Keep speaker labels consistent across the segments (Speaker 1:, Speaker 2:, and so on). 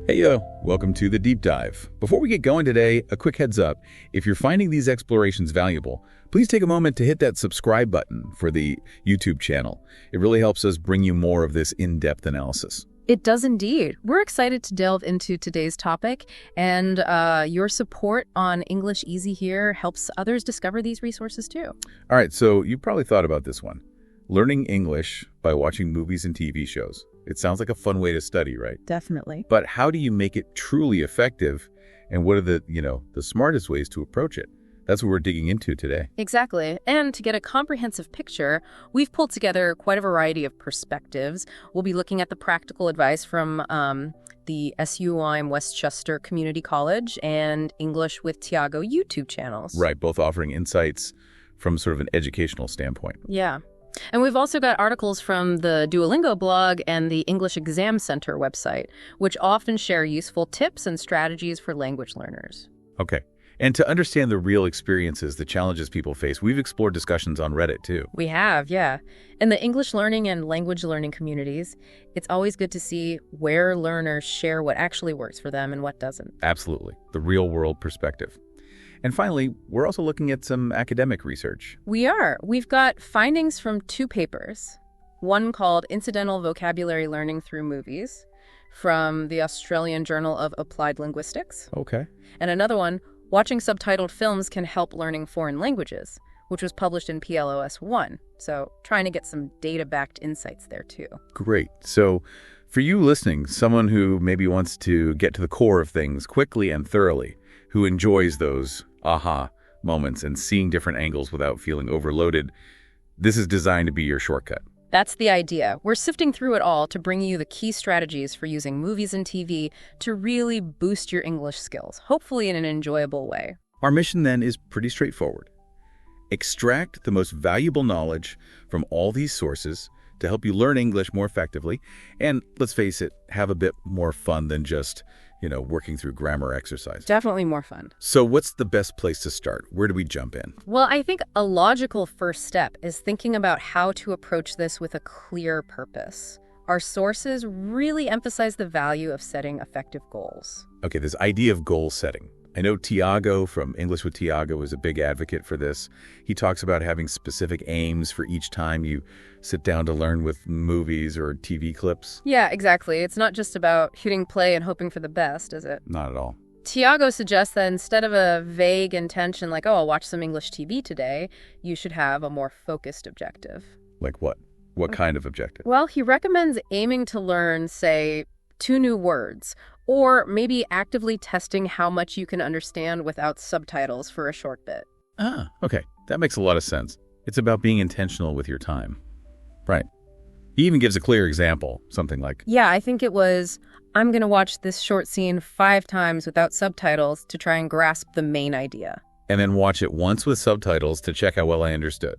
Speaker 1: Hey yo, welcome to the Deep Dive. Before we get going today, a quick heads up. If you're finding these explorations valuable, please take a moment to hit that subscribe button for the YouTube channel. It really helps us bring you more of this in-depth analysis.
Speaker 2: It does indeed. We're excited to delve into today's topic, and your support on English Easy here helps others discover these resources too.
Speaker 1: All right, so you probably thought about this one. Learning English by watching movies and TV shows. It sounds like a fun way to study, right?
Speaker 2: Definitely.
Speaker 1: But how do you make it truly effective? And what are the smartest ways to approach it? That's what we're digging into today.
Speaker 2: Exactly. And to get a comprehensive picture, we've pulled together quite a variety of perspectives. We'll be looking at the practical advice from the SUNY Westchester Community College and English with Thiago YouTube channels.
Speaker 1: Right, both offering insights from sort of an educational standpoint.
Speaker 2: Yeah. And we've also got articles from the Duolingo blog and the English Exam Center website, which often share useful tips and strategies for language learners.
Speaker 1: Okay. And to understand the real experiences, the challenges people face, we've explored discussions on Reddit too.
Speaker 2: We have, yeah. In the English learning and language learning communities, it's always good to see where learners share what actually works for them and what doesn't.
Speaker 1: Absolutely. The real world perspective. And finally, we're also looking at some academic research.
Speaker 2: We are. We've got findings from two papers. One called Incidental Vocabulary Learning Through Movies from the Australian Journal of Applied Linguistics.
Speaker 1: Okay.
Speaker 2: And another one, Watching Subtitled Films Can Help Learning Foreign Languages, which was published in PLOS 1. So trying to get some data-backed insights there too.
Speaker 1: Great. So for you listening, someone who maybe wants to get to the core of things quickly and thoroughly, who enjoys those aha moments and seeing different angles without feeling overloaded, this is designed to be your shortcut.
Speaker 2: That's the idea. We're sifting through it all to bring you the key strategies for using movies and TV to really boost your English skills, hopefully in an enjoyable way.
Speaker 1: Our mission then is pretty straightforward. Extract the most valuable knowledge from all these sources to help you learn English more effectively, and let's face it, have a bit more fun than just working through grammar exercise.
Speaker 2: Definitely more fun.
Speaker 1: So what's the best place to start? Where do we jump in?
Speaker 2: Well, I think a logical first step is thinking about how to approach this with a clear purpose. Our sources really emphasize the value of setting effective goals.
Speaker 1: Okay, this idea of goal setting. I know Thiago from English with Thiago is a big advocate for this. He talks about having specific aims for each time you sit down to learn with movies or TV clips.
Speaker 2: Yeah, exactly. It's not just about hitting play and hoping for the best, is it?
Speaker 1: Not at all.
Speaker 2: Thiago suggests that instead of a vague intention like, oh, I'll watch some English TV today, you should have a more focused objective.
Speaker 1: Like what? What kind of objective?
Speaker 2: Well, he recommends aiming to learn, say, 2 new words, or maybe actively testing how much you can understand without subtitles for a short bit.
Speaker 1: Ah, okay. That makes a lot of sense. It's about being intentional with your time. Right. He even gives a clear example, something like,
Speaker 2: Yeah, I think it was, I'm going to watch this short scene 5 times without subtitles to try and grasp the main idea.
Speaker 1: and then watch it once with subtitles to check how well I understood.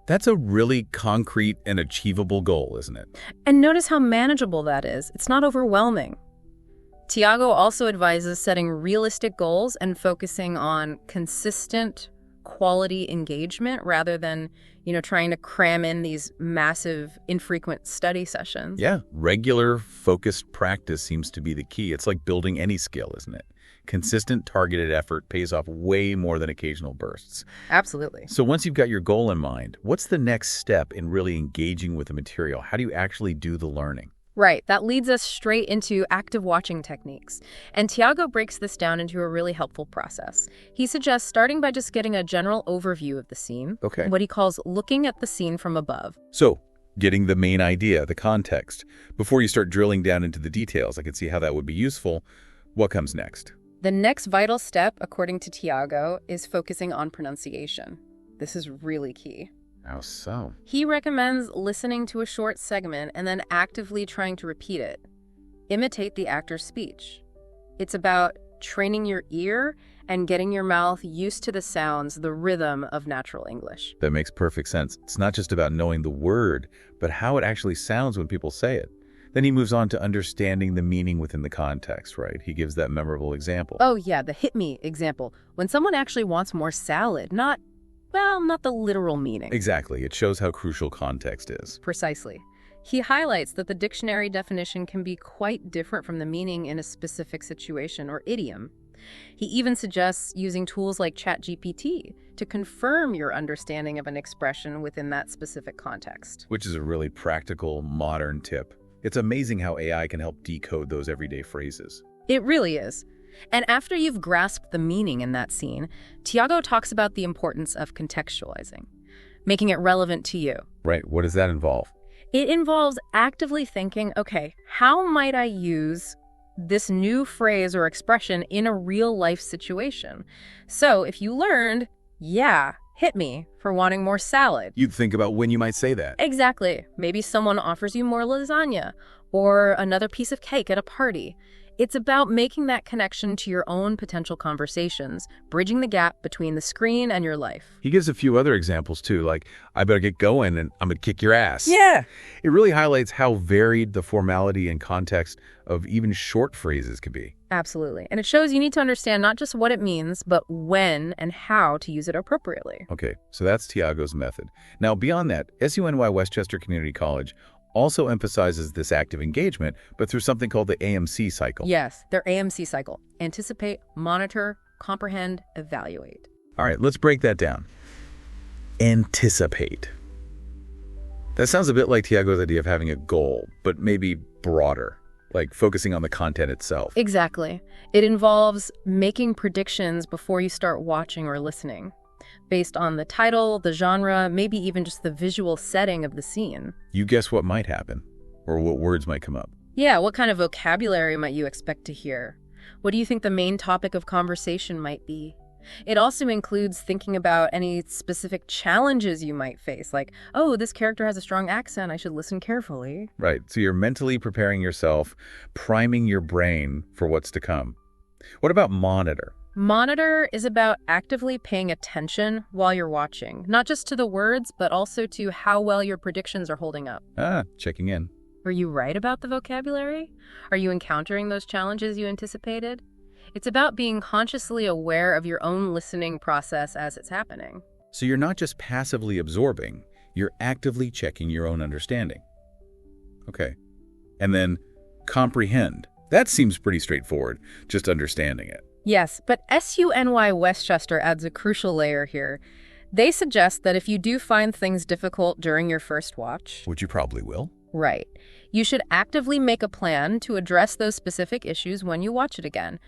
Speaker 1: That's a really concrete and achievable goal, isn't it?
Speaker 2: And notice how manageable that is. It's not overwhelming. Thiago also advises setting realistic goals and focusing on consistent quality engagement rather than, trying to cram in these massive, infrequent study sessions.
Speaker 1: Yeah, regular, focused practice seems to be the key. It's like building any skill, isn't it? Consistent, targeted effort pays off way more than occasional bursts.
Speaker 2: Absolutely.
Speaker 1: So once you've got your goal in mind, what's the next step in really engaging with the material? How do you actually do the learning?
Speaker 2: Right. That leads us straight into active watching techniques. And Thiago breaks this down into a really helpful process. He suggests starting by just getting a general overview of the scene,
Speaker 1: Okay.
Speaker 2: what he calls looking at the scene from above.
Speaker 1: So getting the main idea, the context, before you start drilling down into the details, I can see how that would be useful. What comes next?
Speaker 2: The next vital step, according to Thiago, is focusing on pronunciation. This is really key.
Speaker 1: How so?
Speaker 2: He recommends listening to a short segment and then actively trying to repeat it. Imitate the actor's speech. It's about training your ear and getting your mouth used to the sounds, the rhythm of natural English.
Speaker 1: That makes perfect sense. It's not just about knowing the word, but how it actually sounds when people say it. Then he moves on to understanding the meaning within the context, right? He gives that memorable example.
Speaker 2: Oh yeah, the hit me example. When someone actually wants more salad, not the literal meaning.
Speaker 1: Exactly. It shows how crucial context is.
Speaker 2: Precisely. He highlights that the dictionary definition can be quite different from the meaning in a specific situation or idiom. He even suggests using tools like ChatGPT to confirm your understanding of an expression within that specific context.
Speaker 1: Which is a really practical, modern tip. It's amazing how AI can help decode those everyday phrases.
Speaker 2: It really is. And after you've grasped the meaning in that scene, Thiago talks about the importance of contextualizing, making it relevant to you.
Speaker 1: Right. What does that involve?
Speaker 2: It involves actively thinking, okay, how might I use this new phrase or expression in a real-life situation? So if you learned, yeah, hit me for wanting more salad.
Speaker 1: You'd think about when you might say that.
Speaker 2: Exactly. Maybe someone offers you more lasagna or another piece of cake at a party. It's about making that connection to your own potential conversations, bridging the gap between the screen and your life.
Speaker 1: He gives a few other examples too, like, I better get going and I'm going to kick your ass.
Speaker 2: Yeah.
Speaker 1: It really highlights how varied the formality and context of even short phrases can be.
Speaker 2: Absolutely. And it shows you need to understand not just what it means, but when and how to use it appropriately.
Speaker 1: Okay, so that's Thiago's method. Now, beyond that, SUNY Westchester Community College also emphasizes this active engagement, but through something called the AMC cycle.
Speaker 2: Yes, their AMC cycle. Anticipate, monitor, comprehend, evaluate.
Speaker 1: All right, let's break that down. Anticipate. That sounds a bit like Thiago's idea of having a goal, but maybe broader, like focusing on the content itself.
Speaker 2: Exactly. It involves making predictions before you start watching or listening, based on the title, the genre, maybe even just the visual setting of the scene.
Speaker 1: You guess what might happen, or what words might come up.
Speaker 2: Yeah, what kind of vocabulary might you expect to hear? What do you think the main topic of conversation might be? It also includes thinking about any specific challenges you might face, like, oh, this character has a strong accent, I should listen carefully.
Speaker 1: Right, so you're mentally preparing yourself, priming your brain for what's to come. What about monitor?
Speaker 2: Monitor is about actively paying attention while you're watching, not just to the words, but also to how well your predictions are holding up.
Speaker 1: Checking in.
Speaker 2: Were you right about the vocabulary? Are you encountering those challenges you anticipated? It's about being consciously aware of your own listening process as it's happening.
Speaker 1: So you're not just passively absorbing, you're actively checking your own understanding. Okay. And then comprehend. That seems pretty straightforward, just understanding it.
Speaker 2: Yes, but SUNY Westchester adds a crucial layer here. They suggest that if you do find things difficult during your first watch,
Speaker 1: Which you probably will.
Speaker 2: right, you should actively make a plan to address those specific issues when you watch it again.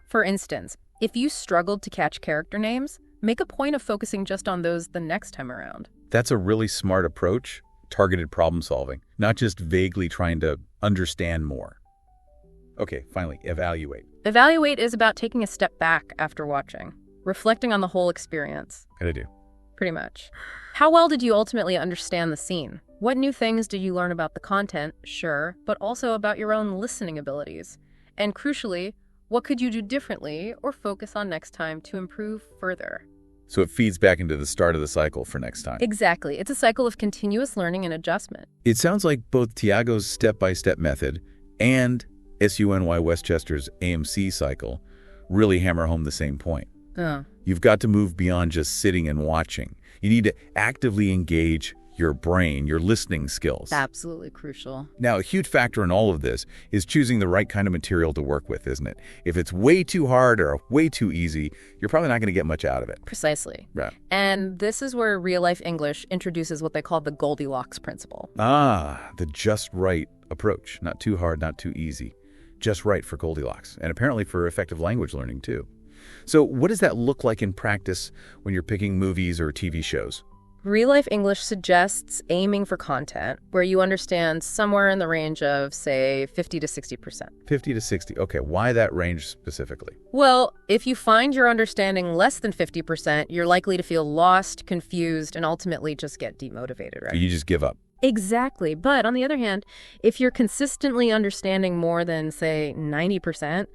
Speaker 2: For instance, if you struggled to catch character names, make a point of focusing just on those the next time around.
Speaker 1: That's a really smart approach, targeted problem solving, not just vaguely trying to understand more. Okay, finally, evaluate.
Speaker 2: Evaluate is about taking a step back after watching, reflecting on the whole experience.
Speaker 1: Gotta do.
Speaker 2: Pretty much. How well did you ultimately understand the scene? What new things did you learn about the content? Sure, but also about your own listening abilities. And crucially, what could you do differently or focus on next time to improve further?
Speaker 1: So it feeds back into the start of the cycle for next time.
Speaker 2: Exactly. It's a cycle of continuous learning and adjustment.
Speaker 1: It sounds like both Thiago's step-by-step method and SUNY Westchester's AMC cycle really hammer home the same point. You've got to move beyond just sitting and watching. You need to actively engage your brain, your listening skills.
Speaker 2: Absolutely crucial.
Speaker 1: Now, a huge factor in all of this is choosing the right kind of material to work with, isn't it? If it's way too hard or way too easy, you're probably not going to get much out of it.
Speaker 2: Precisely.
Speaker 1: Right.
Speaker 2: And this is where real-life English introduces what they call the Goldilocks principle.
Speaker 1: The just right approach. Not too hard, not too easy. Just right for Goldilocks, and apparently for effective language learning, too. So what does that look like in practice when you're picking movies or TV shows?
Speaker 2: Real-life English suggests aiming for content where you understand somewhere in the range of, say, 50 to 60%.
Speaker 1: 50 to 60. Okay, why that range specifically?
Speaker 2: Well, if you find your understanding less than 50%, you're likely to feel lost, confused, and ultimately just get demotivated, right?
Speaker 1: You just give up.
Speaker 2: Exactly. But on the other hand, if you're consistently understanding more than, say, 90%,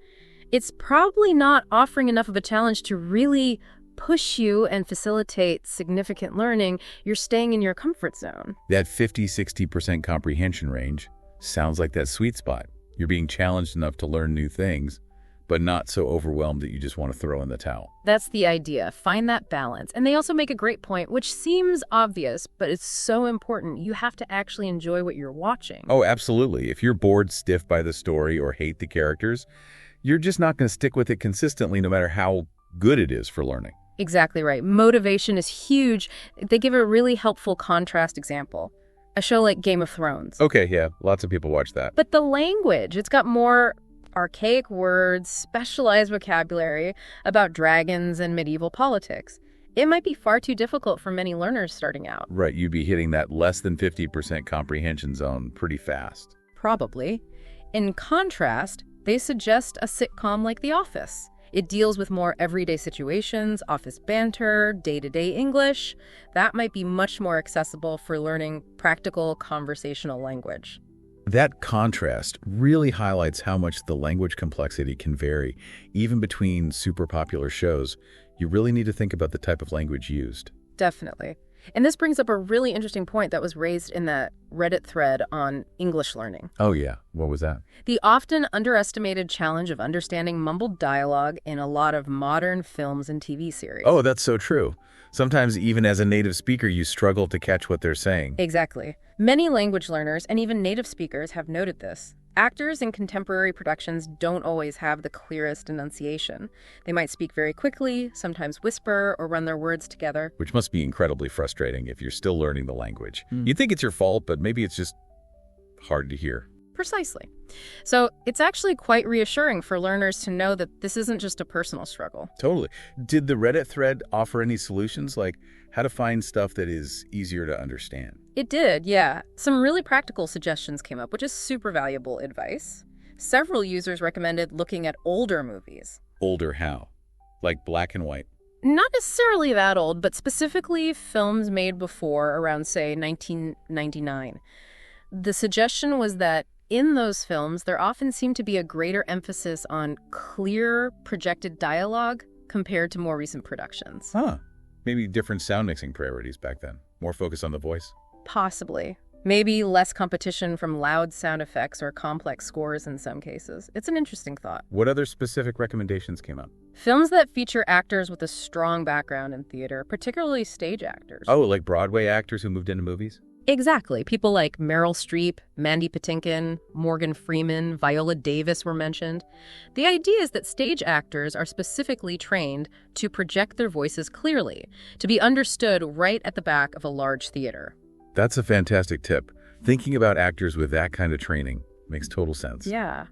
Speaker 2: it's probably not offering enough of a challenge to really push you and facilitate significant learning. You're staying in your comfort zone.
Speaker 1: That 50-60% comprehension range sounds like that sweet spot. You're being challenged enough to learn new things, but not so overwhelmed that you just want to throw in the towel.
Speaker 2: That's the idea. Find that balance. And they also make a great point, which seems obvious, but it's so important. You have to actually enjoy what you're watching.
Speaker 1: Oh, absolutely. If you're bored stiff by the story or hate the characters, you're just not going to stick with it consistently no matter how good it is for learning.
Speaker 2: Exactly right. Motivation is huge. They give a really helpful contrast example. A show like Game of Thrones.
Speaker 1: Okay, yeah, lots of people watch that.
Speaker 2: But the language, it's got more archaic words, specialized vocabulary about dragons and medieval politics. It might be far too difficult for many learners starting out.
Speaker 1: Right, you'd be hitting that less than 50% comprehension zone pretty fast.
Speaker 2: Probably. In contrast, they suggest a sitcom like The Office. It deals with more everyday situations, office banter, day-to-day English. That might be much more accessible for learning practical conversational language.
Speaker 1: That contrast really highlights how much the language complexity can vary, even between super popular shows. You really need to think about the type of language used.
Speaker 2: Definitely. And this brings up a really interesting point that was raised in that Reddit thread on English learning.
Speaker 1: Oh, yeah. What was that?
Speaker 2: The often underestimated challenge of understanding mumbled dialogue in a lot of modern films and TV series.
Speaker 1: Oh, that's so true. Sometimes even as a native speaker, you struggle to catch what they're saying.
Speaker 2: Exactly. Many language learners and even native speakers have noted this. Actors in contemporary productions don't always have the clearest enunciation. They might speak very quickly, sometimes whisper or run their words together.
Speaker 1: Which must be incredibly frustrating if you're still learning the language. You'd think it's your fault, but maybe it's just hard to hear.
Speaker 2: Precisely. So it's actually quite reassuring for learners to know that this isn't just a personal struggle.
Speaker 1: Totally. Did the Reddit thread offer any solutions, like how to find stuff that is easier to understand?
Speaker 2: It did, yeah. Some really practical suggestions came up, which is super valuable advice. Several users recommended looking at older movies.
Speaker 1: Older how? Like black and white?
Speaker 2: Not necessarily that old, but specifically films made before around, say, 1999. The suggestion was that in those films, there often seemed to be a greater emphasis on clear, projected dialogue compared to more recent productions.
Speaker 1: Huh. Maybe different sound mixing priorities back then. More focus on the voice?
Speaker 2: Possibly. Maybe less competition from loud sound effects or complex scores in some cases. It's an interesting thought.
Speaker 1: What other specific recommendations came up?
Speaker 2: Films that feature actors with a strong background in theater, particularly stage actors.
Speaker 1: Oh, like Broadway actors who moved into movies?
Speaker 2: Exactly. People like Meryl Streep, Mandy Patinkin, Morgan Freeman, Viola Davis were mentioned. The idea is that stage actors are specifically trained to project their voices clearly, to be understood right at the back of a large theater.
Speaker 1: That's a fantastic tip. Thinking about actors with that kind of training makes total sense.
Speaker 2: Yeah.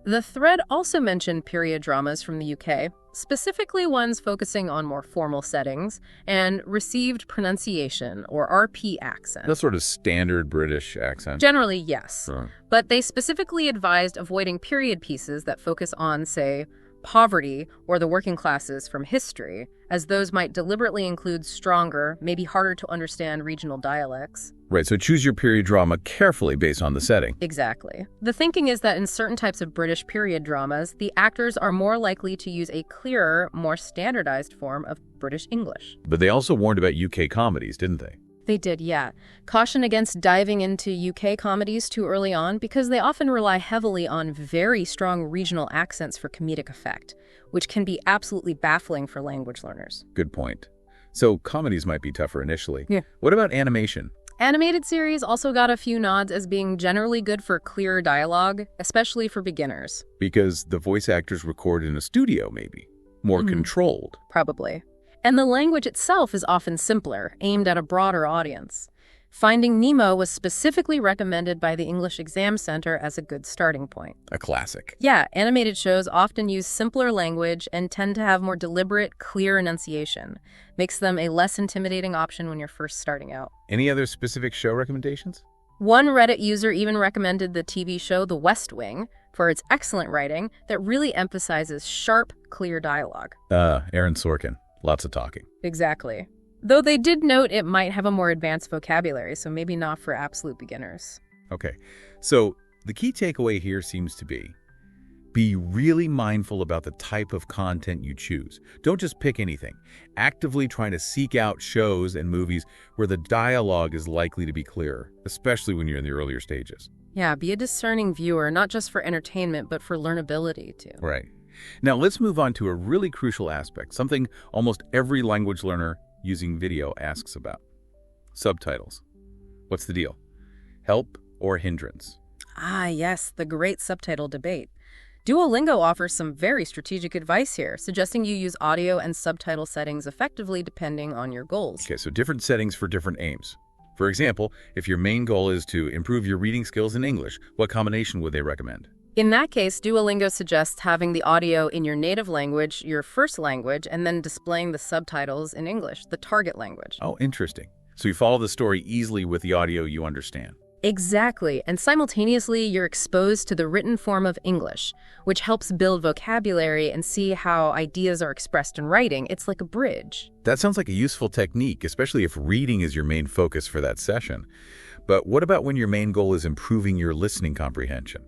Speaker 2: The thread also mentioned period dramas from the UK, specifically ones focusing on more formal settings and received pronunciation, or RP accent.
Speaker 1: That's sort of standard British accent.
Speaker 2: Generally, yes.
Speaker 1: Sure.
Speaker 2: But they specifically advised avoiding period pieces that focus on, say, poverty or the working classes from history, as those might deliberately include stronger, maybe harder to understand regional dialects.
Speaker 1: Right, so choose your period drama carefully based on the setting.
Speaker 2: Exactly. The thinking is that in certain types of British period dramas, the actors are more likely to use a clearer, more standardized form of British English.
Speaker 1: But they also warned about UK comedies, didn't they?
Speaker 2: They did, yeah. Caution against diving into UK comedies too early on because they often rely heavily on very strong regional accents for comedic effect, which can be absolutely baffling for language learners.
Speaker 1: Good point. So comedies might be tougher initially.
Speaker 2: Yeah.
Speaker 1: What about animation?
Speaker 2: Animated series also got a few nods as being generally good for clearer dialogue, especially for beginners.
Speaker 1: Because the voice actors record in a studio, maybe. More controlled.
Speaker 2: Probably. And the language itself is often simpler, aimed at a broader audience. Finding Nemo was specifically recommended by the English Exam Center as a good starting point.
Speaker 1: A classic.
Speaker 2: Yeah, animated shows often use simpler language and tend to have more deliberate, clear enunciation. Makes them a less intimidating option when you're first starting out.
Speaker 1: Any other specific show recommendations?
Speaker 2: One Reddit user even recommended the TV show The West Wing for its excellent writing that really emphasizes sharp, clear dialogue.
Speaker 1: Aaron Sorkin. Lots of talking.
Speaker 2: Exactly. Though they did note it might have a more advanced vocabulary, so maybe not for absolute beginners.
Speaker 1: Okay, so the key takeaway here seems to be really mindful about the type of content you choose. Don't just pick anything. Actively trying to seek out shows and movies where the dialogue is likely to be clearer, especially when you're in the earlier stages.
Speaker 2: Yeah, be a discerning viewer, not just for entertainment, but for learnability, too.
Speaker 1: Right. Now let's move on to a really crucial aspect, something almost every language learner using video asks about. Subtitles. What's the deal? Help or hindrance?
Speaker 2: Ah, yes, the great subtitle debate. Duolingo offers some very strategic advice here, suggesting you use audio and subtitle settings effectively depending on your goals.
Speaker 1: Okay, so different settings for different aims. For example, if your main goal is to improve your reading skills in English, what combination would they recommend?
Speaker 2: In that case, Duolingo suggests having the audio in your native language, your first language, and then displaying the subtitles in English, the target language.
Speaker 1: Oh, interesting. So you follow the story easily with the audio you understand.
Speaker 2: Exactly, and simultaneously you're exposed to the written form of English, which helps build vocabulary and see how ideas are expressed in writing. It's like a bridge.
Speaker 1: That sounds like a useful technique, especially if reading is your main focus for that session. But what about when your main goal is improving your listening comprehension?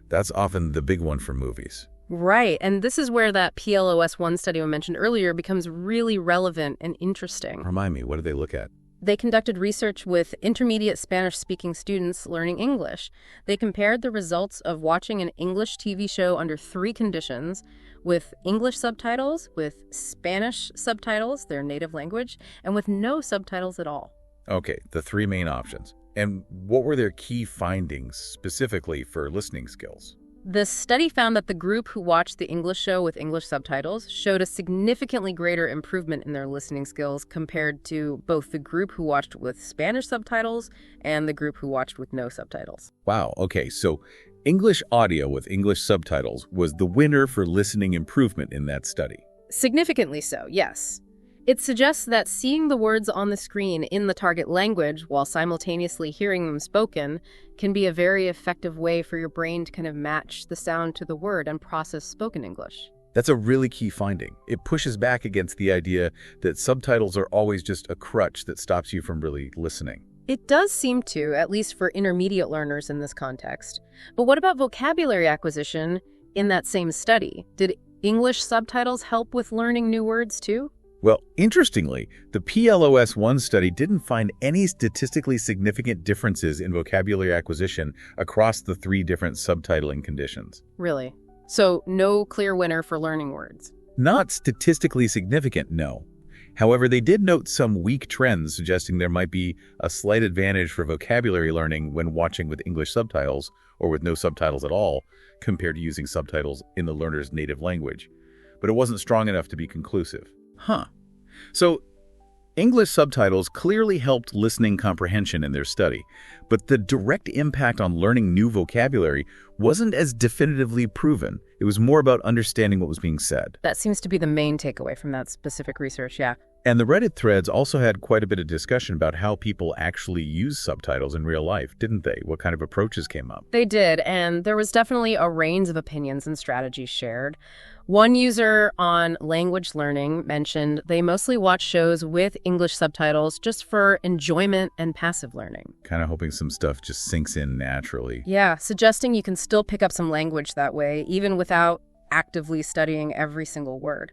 Speaker 1: That's often the big one for movies.
Speaker 2: Right, and this is where that PLOS-1 study I mentioned earlier becomes really relevant and interesting.
Speaker 1: Remind me, what did they look at?
Speaker 2: They conducted research with intermediate Spanish-speaking students learning English. They compared the results of watching an English TV show under 3 conditions, with English subtitles, with Spanish subtitles, their native language, and with no subtitles at all.
Speaker 1: Okay, the 3 main options. And what were their key findings specifically for listening skills?
Speaker 2: The study found that the group who watched the English show with English subtitles showed a significantly greater improvement in their listening skills compared to both the group who watched with Spanish subtitles and the group who watched with no subtitles.
Speaker 1: Wow, okay, so English audio with English subtitles was the winner for listening improvement in that study.
Speaker 2: Significantly so, yes. It suggests that seeing the words on the screen in the target language while simultaneously hearing them spoken can be a very effective way for your brain to kind of match the sound to the word and process spoken English.
Speaker 1: That's a really key finding. It pushes back against the idea that subtitles are always just a crutch that stops you from really listening.
Speaker 2: It does seem to, at least for intermediate learners in this context. But what about vocabulary acquisition in that same study? Did English subtitles help with learning new words too?
Speaker 1: Well, interestingly, the PLOS-1 study didn't find any statistically significant differences in vocabulary acquisition across the 3 different subtitling conditions.
Speaker 2: Really? So no clear winner for learning words?
Speaker 1: Not statistically significant, no. However, they did note some weak trends suggesting there might be a slight advantage for vocabulary learning when watching with English subtitles or with no subtitles at all compared to using subtitles in the learner's native language. But it wasn't strong enough to be conclusive. Huh. So, English subtitles clearly helped listening comprehension in their study, but the direct impact on learning new vocabulary wasn't as definitively proven. It was more about understanding what was being said.
Speaker 2: That seems to be the main takeaway from that specific research, yeah.
Speaker 1: And the Reddit threads also had quite a bit of discussion about how people actually use subtitles in real life, didn't they? What kind of approaches came up?
Speaker 2: They did, and there was definitely a range of opinions and strategies shared. One user on language learning mentioned they mostly watch shows with English subtitles just for enjoyment and passive learning.
Speaker 1: Kind of hoping some stuff just sinks in naturally.
Speaker 2: Yeah, suggesting you can still pick up some language that way, even without actively studying every single word.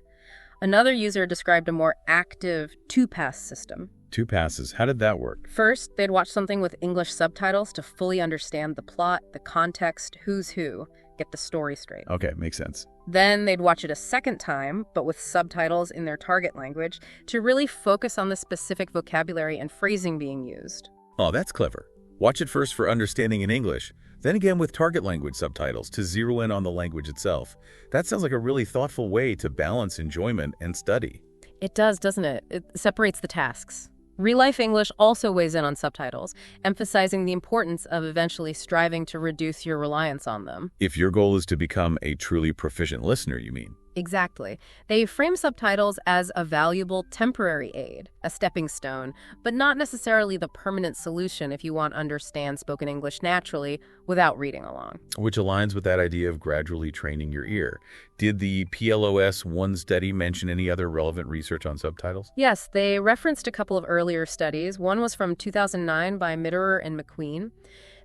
Speaker 2: Another user described a more active 2-pass system.
Speaker 1: 2 passes. How did that work?
Speaker 2: First, they'd watch something with English subtitles to fully understand the plot, the context, who's who, get the story straight.
Speaker 1: Okay, makes sense.
Speaker 2: Then they'd watch it a second time, but with subtitles in their target language, to really focus on the specific vocabulary and phrasing being used.
Speaker 1: Oh, that's clever. Watch it first for understanding in English, then again with target language subtitles to zero in on the language itself. That sounds like a really thoughtful way to balance enjoyment and study.
Speaker 2: It does, doesn't it? It separates the tasks. Real-life English also weighs in on subtitles, emphasizing the importance of eventually striving to reduce your reliance on them.
Speaker 1: If your goal is to become a truly proficient listener, you mean?
Speaker 2: Exactly. They frame subtitles as a valuable temporary aid, a stepping stone, but not necessarily the permanent solution if you want to understand spoken English naturally without reading along.
Speaker 1: Which aligns with that idea of gradually training your ear. Did the PLOS-1 study mention any other relevant research on subtitles?
Speaker 2: Yes, they referenced a couple of earlier studies. One was from 2009 by Mitterer and McQueen.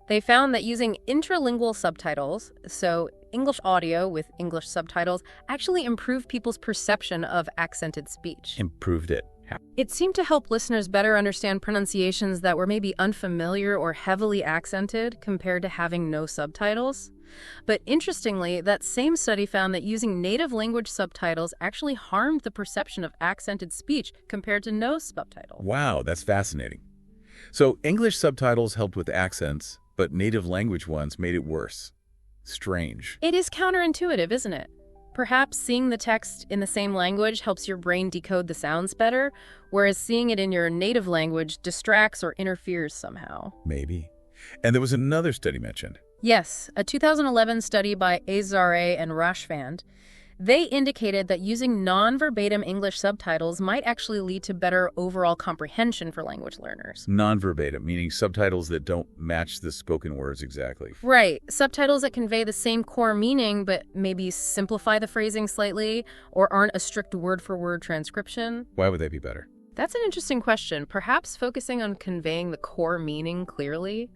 Speaker 2: They found that using intralingual subtitles, so English audio with English subtitles, actually improved people's perception of accented speech.
Speaker 1: Improved it.
Speaker 2: It seemed to help listeners better understand pronunciations that were maybe unfamiliar or heavily accented compared to having no subtitles. But interestingly, that same study found that using native language subtitles actually harmed the perception of accented speech compared to no subtitles.
Speaker 1: Wow, that's fascinating. So English subtitles helped with accents, but native language ones made it worse. Strange.
Speaker 2: It is counterintuitive, isn't it? Perhaps seeing the text in the same language helps your brain decode the sounds better, whereas seeing it in your native language distracts or interferes somehow.
Speaker 1: Maybe. And there was another study mentioned.
Speaker 2: Yes, a 2011 study by Azare and Rashvand. They indicated that using non-verbatim English subtitles might actually lead to better overall comprehension for language learners.
Speaker 1: Non-verbatim, meaning subtitles that don't match the spoken words exactly.
Speaker 2: Right. Subtitles that convey the same core meaning but maybe simplify the phrasing slightly or aren't a strict word-for-word transcription.
Speaker 1: Why would they be better?
Speaker 2: That's an interesting question. Perhaps focusing on conveying the core meaning clearly,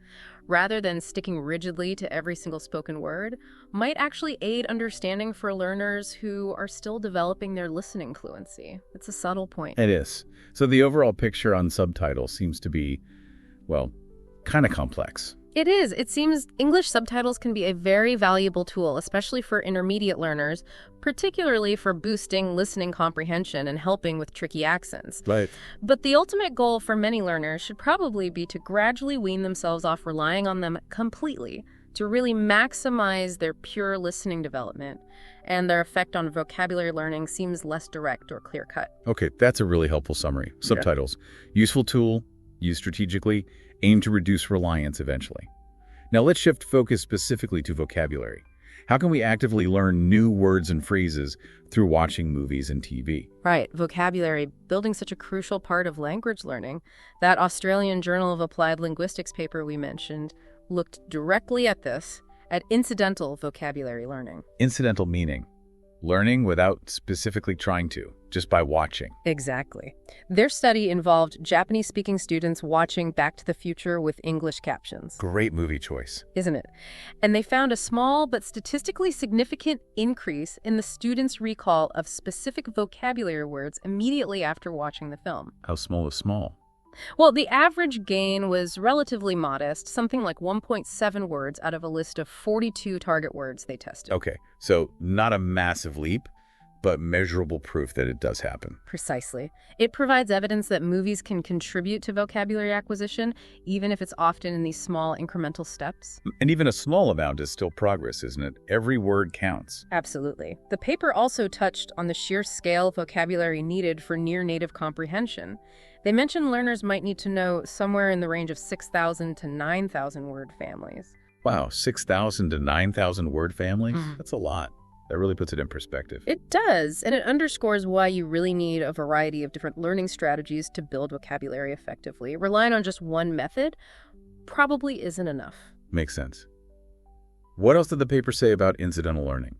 Speaker 2: rather than sticking rigidly to every single spoken word, might actually aid understanding for learners who are still developing their listening fluency. It's a subtle point.
Speaker 1: It is. So the overall picture on subtitles seems to be, well, kind of complex.
Speaker 2: It is. It seems English subtitles can be a very valuable tool, especially for intermediate learners, particularly for boosting listening comprehension and helping with tricky accents.
Speaker 1: Right.
Speaker 2: But the ultimate goal for many learners should probably be to gradually wean themselves off relying on them completely to really maximize their pure listening development, and their effect on vocabulary learning seems less direct or clear-cut.
Speaker 1: Okay, that's a really helpful summary. Subtitles. Useful tool, used strategically, aim to reduce reliance eventually. Now let's shift focus specifically to vocabulary. How can we actively learn new words and phrases through watching movies and TV?
Speaker 2: Right, vocabulary, building such a crucial part of language learning. That Australian Journal of Applied Linguistics paper we mentioned looked directly at this, at incidental vocabulary learning.
Speaker 1: Incidental meaning learning without specifically trying to, just by watching.
Speaker 2: Exactly. Their study involved Japanese-speaking students watching Back to the Future with English captions.
Speaker 1: Great movie choice.
Speaker 2: Isn't it? And they found a small but statistically significant increase in the students' recall of specific vocabulary words immediately after watching the film.
Speaker 1: How small is small?
Speaker 2: Well, the average gain was relatively modest, something like 1.7 words out of a list of 42 target words they tested.
Speaker 1: Okay, so not a massive leap, but measurable proof that it does happen.
Speaker 2: Precisely. It provides evidence that movies can contribute to vocabulary acquisition, even if it's often in these small incremental steps.
Speaker 1: And even a small amount is still progress, isn't it? Every word counts.
Speaker 2: Absolutely. The paper also touched on the sheer scale of vocabulary needed for near-native comprehension. They mentioned learners might need to know somewhere in the range of 6,000 to 9,000 word families.
Speaker 1: Wow, 6,000 to 9,000 word families? That's a lot. That really puts it in perspective.
Speaker 2: It does, and it underscores why you really need a variety of different learning strategies to build vocabulary effectively. Relying on just one method probably isn't enough.
Speaker 1: Makes sense. What else did the paper say about incidental learning?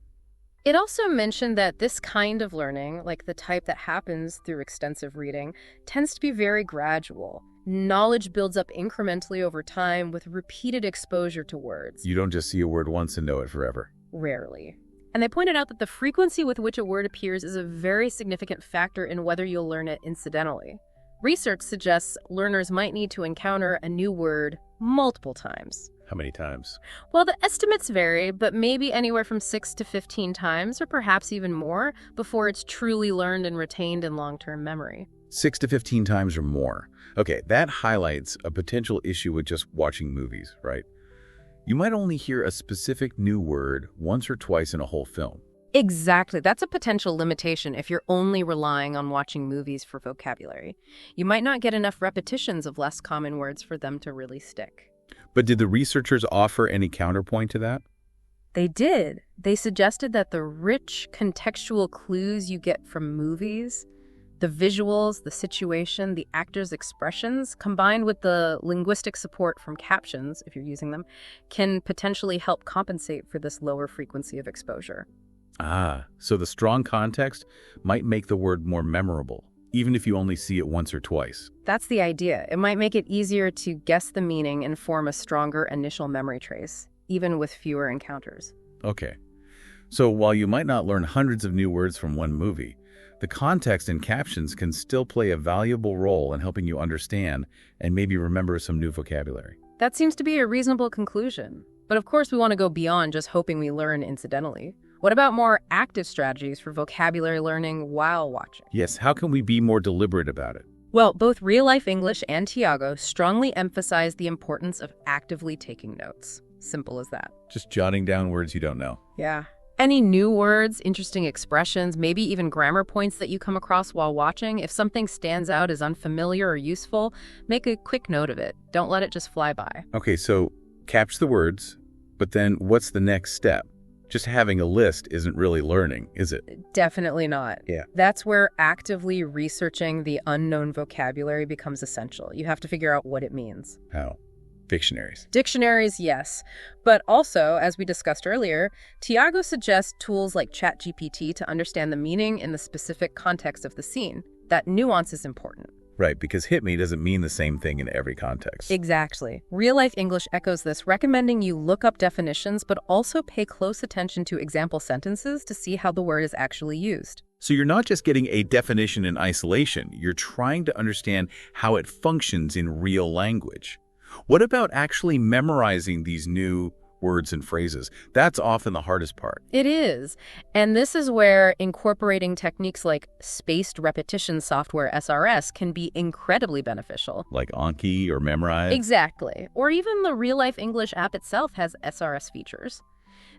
Speaker 2: It also mentioned that this kind of learning, like the type that happens through extensive reading, tends to be very gradual. Knowledge builds up incrementally over time with repeated exposure to words.
Speaker 1: You don't just see a word once and know it forever.
Speaker 2: Rarely. And they pointed out that the frequency with which a word appears is a very significant factor in whether you'll learn it incidentally. Research suggests learners might need to encounter a new word multiple times.
Speaker 1: How many times?
Speaker 2: Well, the estimates vary, but maybe anywhere from 6 to 15 times, or perhaps even more, before it's truly learned and retained in long-term memory.
Speaker 1: 6 to 15 times or more. Okay, that highlights a potential issue with just watching movies, right? You might only hear a specific new word once or twice in a whole film.
Speaker 2: Exactly. That's a potential limitation if you're only relying on watching movies for vocabulary. You might not get enough repetitions of less common words for them to really stick.
Speaker 1: But did the researchers offer any counterpoint to that?
Speaker 2: They did. They suggested that the rich contextual clues you get from movies, the visuals, the situation, the actors' expressions, combined with the linguistic support from captions, if you're using them, can potentially help compensate for this lower frequency of exposure.
Speaker 1: Ah, so the strong context might make the word more memorable, even if you only see it once or twice.
Speaker 2: That's the idea. It might make it easier to guess the meaning and form a stronger initial memory trace, even with fewer encounters.
Speaker 1: Okay. So while you might not learn hundreds of new words from one movie, the context and captions can still play a valuable role in helping you understand and maybe remember some new vocabulary.
Speaker 2: That seems to be a reasonable conclusion. But of course, we want to go beyond just hoping we learn incidentally. What about more active strategies for vocabulary learning while watching?
Speaker 1: Yes, how can we be more deliberate about it?
Speaker 2: Well, both Real Life English and Thiago strongly emphasize the importance of actively taking notes. Simple as that.
Speaker 1: Just jotting down words you don't know.
Speaker 2: Yeah. Any new words, interesting expressions, maybe even grammar points that you come across while watching, if something stands out as unfamiliar or useful, make a quick note of it. Don't let it just fly by.
Speaker 1: Okay, so capture the words, but then what's the next step? Just having a list isn't really learning, is it?
Speaker 2: Definitely not.
Speaker 1: Yeah.
Speaker 2: That's where actively researching the unknown vocabulary becomes essential. You have to figure out what it means.
Speaker 1: How? Dictionaries.
Speaker 2: Dictionaries, yes. But also, as we discussed earlier, Thiago suggests tools like ChatGPT to understand the meaning in the specific context of the scene. That nuance is important.
Speaker 1: Right, because hit me doesn't mean the same thing in every context.
Speaker 2: Exactly. Real Life English echoes this, recommending you look up definitions, but also pay close attention to example sentences to see how the word is actually used.
Speaker 1: So you're not just getting a definition in isolation, you're trying to understand how it functions in real language. What about actually memorizing these new words and phrases? That's often the hardest part.
Speaker 2: It is. And this is where incorporating techniques like spaced repetition software, SRS, can be incredibly beneficial.
Speaker 1: Like Anki or Memrise?
Speaker 2: Exactly. Or even the Real Life English app itself has SRS features.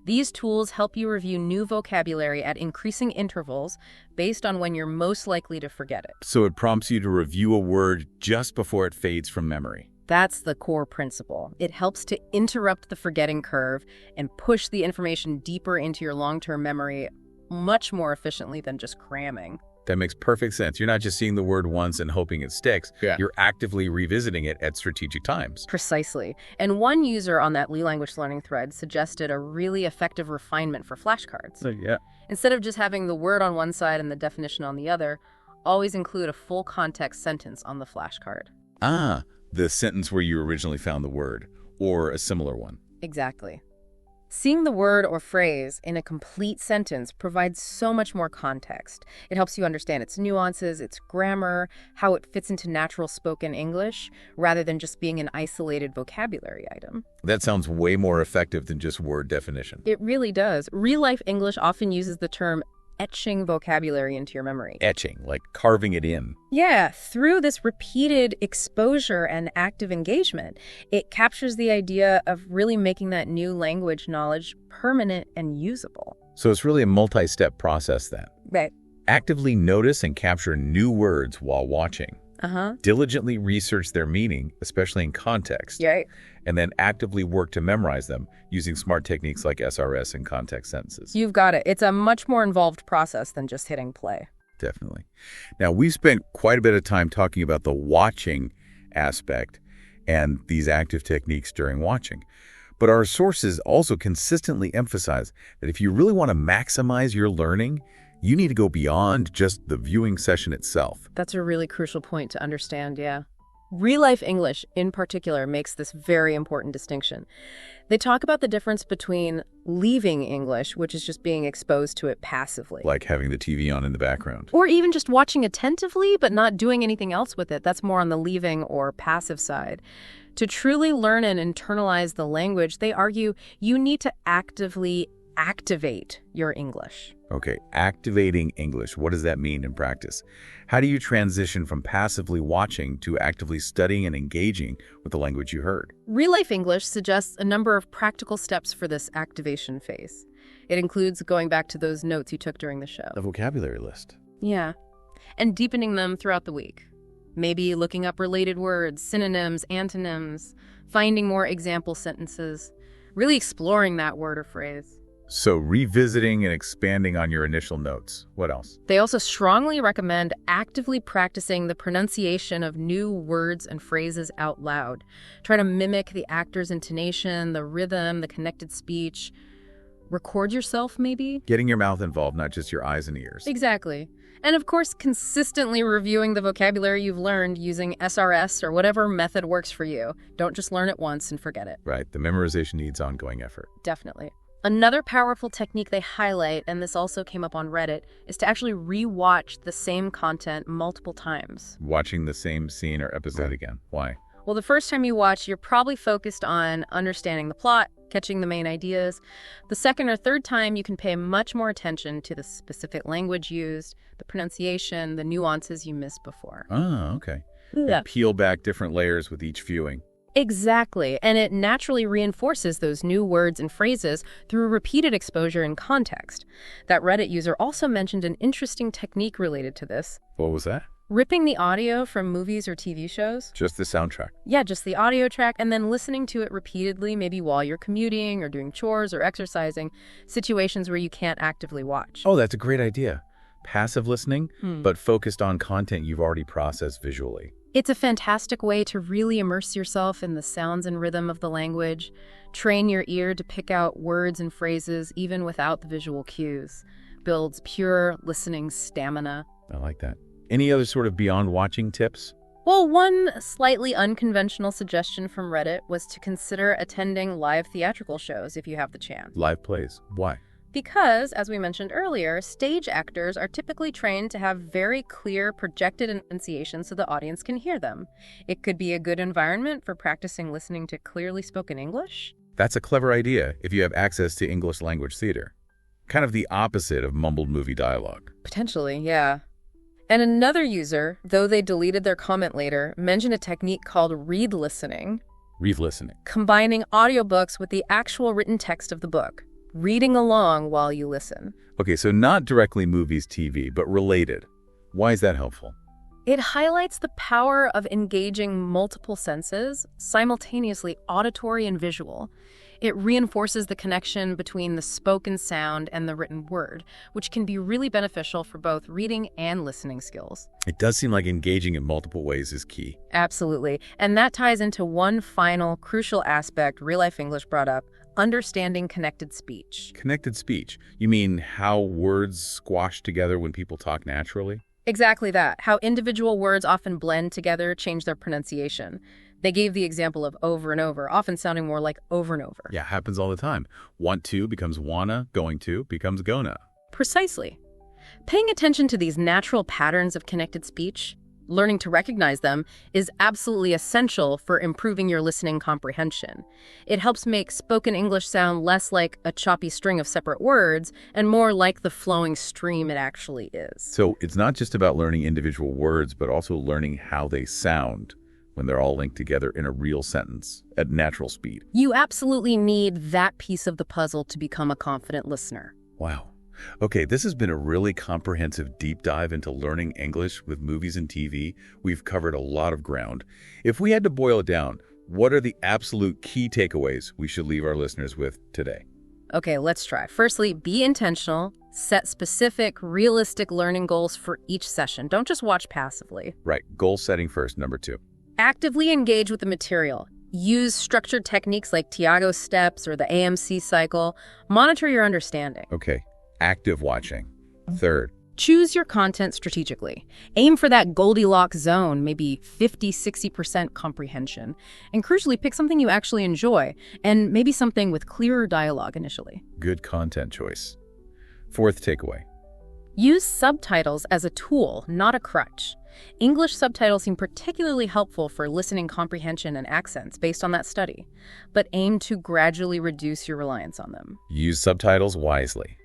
Speaker 2: These tools help you review new vocabulary at increasing intervals based on when you're most likely to forget it.
Speaker 1: So it prompts you to review a word just before it fades from memory.
Speaker 2: That's the core principle. It helps to interrupt the forgetting curve and push the information deeper into your long-term memory much more efficiently than just cramming.
Speaker 1: That makes perfect sense. You're not just seeing the word once and hoping it sticks.
Speaker 3: Yeah.
Speaker 1: You're actively revisiting it at strategic times.
Speaker 2: Precisely. And one user on that Lee Language Learning thread suggested a really effective refinement for flashcards.
Speaker 1: So, yeah.
Speaker 2: Instead of just having the word on one side and the definition on the other, always include a full context sentence on the flashcard.
Speaker 1: Ah, the sentence where you originally found the word, or a similar one.
Speaker 2: Exactly. Seeing the word or phrase in a complete sentence provides so much more context. It helps you understand its nuances, its grammar, how it fits into natural spoken English, rather than just being an isolated vocabulary item.
Speaker 1: That sounds way more effective than just word definition.
Speaker 2: It really does. Real-life English often uses the term etching vocabulary into your memory.
Speaker 1: Etching, like carving it in.
Speaker 2: Yeah, through this repeated exposure and active engagement, it captures the idea of really making that new language knowledge permanent and usable.
Speaker 1: So it's really a multi-step process then.
Speaker 2: Right.
Speaker 1: Actively notice and capture new words while watching.
Speaker 2: Uh-huh.
Speaker 1: Diligently research their meaning, especially in context.
Speaker 2: Right.
Speaker 1: And then actively work to memorize them using smart techniques like SRS and context sentences.
Speaker 2: You've got it. It's a much more involved process than just hitting play.
Speaker 1: Definitely. Now, we've spent quite a bit of time talking about the watching aspect and these active techniques during watching. But our sources also consistently emphasize that if you really want to maximize your learning, you need to go beyond just the viewing session itself.
Speaker 2: That's a really crucial point to understand, yeah. Real-life English, in particular, makes this very important distinction. They talk about the difference between leaving English, which is just being exposed to it passively.
Speaker 1: Like having the TV on in the background.
Speaker 2: Or even just watching attentively, but not doing anything else with it. That's more on the leaving or passive side. To truly learn and internalize the language, they argue you need to actively activate your English.
Speaker 1: Okay, activating English. What does that mean in practice? How do you transition from passively watching to actively studying and engaging with the language you heard?
Speaker 2: Real-life English suggests a number of practical steps for this activation phase. It includes going back to those notes you took during the show.
Speaker 1: The vocabulary list.
Speaker 2: Yeah, and deepening them throughout the week. Maybe looking up related words, synonyms, antonyms, finding more example sentences, really exploring that word or phrase.
Speaker 1: So revisiting and expanding on your initial notes. What else?
Speaker 2: They also strongly recommend actively practicing the pronunciation of new words and phrases out loud. Try to mimic the actor's intonation, the rhythm, the connected speech. Record yourself, maybe?
Speaker 1: Getting your mouth involved, not just your eyes and ears.
Speaker 2: Exactly. And of course, consistently reviewing the vocabulary you've learned using SRS or whatever method works for you. Don't just learn it once and forget it.
Speaker 1: Right. The memorization needs ongoing effort.
Speaker 2: Definitely. Another powerful technique they highlight, and this also came up on Reddit, is to actually re-watch the same content multiple times.
Speaker 1: Watching the same scene or episode again. Why?
Speaker 2: Well, the first time you watch, you're probably focused on understanding the plot, catching the main ideas. The second or third time, you can pay much more attention to the specific language used, the pronunciation, the nuances you missed before.
Speaker 1: Oh, okay.
Speaker 2: Yeah.
Speaker 1: And peel back different layers with each viewing.
Speaker 2: Exactly, and it naturally reinforces those new words and phrases through repeated exposure and context. That Reddit user also mentioned an interesting technique related to this.
Speaker 1: What was that?
Speaker 2: Ripping the audio from movies or TV shows.
Speaker 1: Just the soundtrack.
Speaker 2: Yeah, just the audio track, and then listening to it repeatedly, maybe while you're commuting or doing chores or exercising, situations where you can't actively watch.
Speaker 1: Oh, that's a great idea. Passive listening, but focused on content you've already processed visually.
Speaker 2: It's a fantastic way to really immerse yourself in the sounds and rhythm of the language, train your ear to pick out words and phrases even without the visual cues, builds pure listening stamina.
Speaker 1: I like that. Any other sort of beyond watching tips?
Speaker 2: Well, one slightly unconventional suggestion from Reddit was to consider attending live theatrical shows if you have the chance.
Speaker 1: Live plays. Why?
Speaker 2: Because, as we mentioned earlier, stage actors are typically trained to have very clear projected enunciations so the audience can hear them. It could be a good environment for practicing listening to clearly spoken English.
Speaker 1: That's a clever idea if you have access to English language theater. Kind of the opposite of mumbled movie dialogue.
Speaker 2: Potentially, yeah. And another user, though they deleted their comment later, mentioned a technique called read listening.
Speaker 1: Read listening.
Speaker 2: Combining audiobooks with the actual written text of the book. Reading along while you listen.
Speaker 1: Okay, so not directly movies, TV, but related. Why is that helpful?
Speaker 2: It highlights the power of engaging multiple senses, simultaneously auditory and visual. It reinforces the connection between the spoken sound and the written word, which can be really beneficial for both reading and listening skills.
Speaker 1: It does seem like engaging in multiple ways is key.
Speaker 2: Absolutely. And that ties into one final crucial aspect Real Life English brought up, understanding connected speech.
Speaker 1: Connected speech. You mean how words squash together when people talk naturally?
Speaker 2: Exactly that. How individual words often blend together, change their pronunciation. They gave the example of over and over, often sounding more like over and over.
Speaker 1: Yeah, happens all the time. Want to becomes wanna, going to becomes gonna.
Speaker 2: Precisely. Paying attention to these natural patterns of connected speech, learning to recognize them, is absolutely essential for improving your listening comprehension. It helps make spoken English sound less like a choppy string of separate words and more like the flowing stream it actually is.
Speaker 1: So it's not just about learning individual words, but also learning how they sound when they're all linked together in a real sentence at natural speed.
Speaker 2: You absolutely need that piece of the puzzle to become a confident listener.
Speaker 1: Wow. Okay, this has been a really comprehensive deep dive into learning English with movies and TV. We've covered a lot of ground. If we had to boil it down, what are the absolute key takeaways we should leave our listeners with today?
Speaker 2: Okay, let's try. Firstly, be intentional. Set specific, realistic learning goals for each session. Don't just watch passively.
Speaker 1: Right, goal setting first, number 2.
Speaker 2: Actively engage with the material. Use structured techniques like Thiago's steps or the AMC cycle. Monitor your understanding.
Speaker 1: Okay, active watching. 3rd,
Speaker 2: choose your content strategically. Aim for that Goldilocks zone, maybe 50–60% comprehension. And crucially, pick something you actually enjoy, and maybe something with clearer dialogue initially.
Speaker 1: good content choice. 4th takeaway.
Speaker 2: Use subtitles as a tool, not a crutch. English subtitles seem particularly helpful for listening comprehension and accents based on that study, but aim to gradually reduce your reliance on them.
Speaker 1: Use subtitles wisely.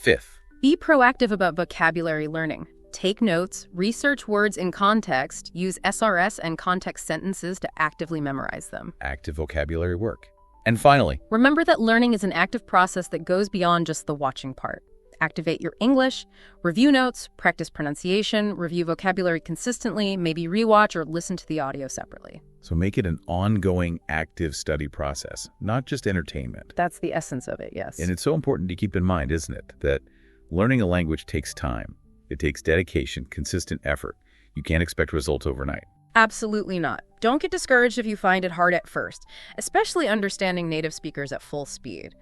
Speaker 1: 5th,
Speaker 2: Be proactive about vocabulary learning. Take notes, research words in context, use SRS and context sentences to actively memorize them.
Speaker 1: active vocabulary work. And finally,
Speaker 2: Remember that learning is an active process that goes beyond just the watching part. Activate your English, review notes, practice pronunciation, review vocabulary consistently, maybe rewatch or listen to the audio separately.
Speaker 1: so make it an ongoing active study process, not just entertainment.
Speaker 2: That's the essence of it, yes.
Speaker 1: And it's so important to keep in mind, isn't it, that learning a language takes time. It takes dedication, consistent effort. You can't expect results overnight.
Speaker 2: Absolutely not. Don't get discouraged if you find it hard at first, especially understanding native speakers at full speed.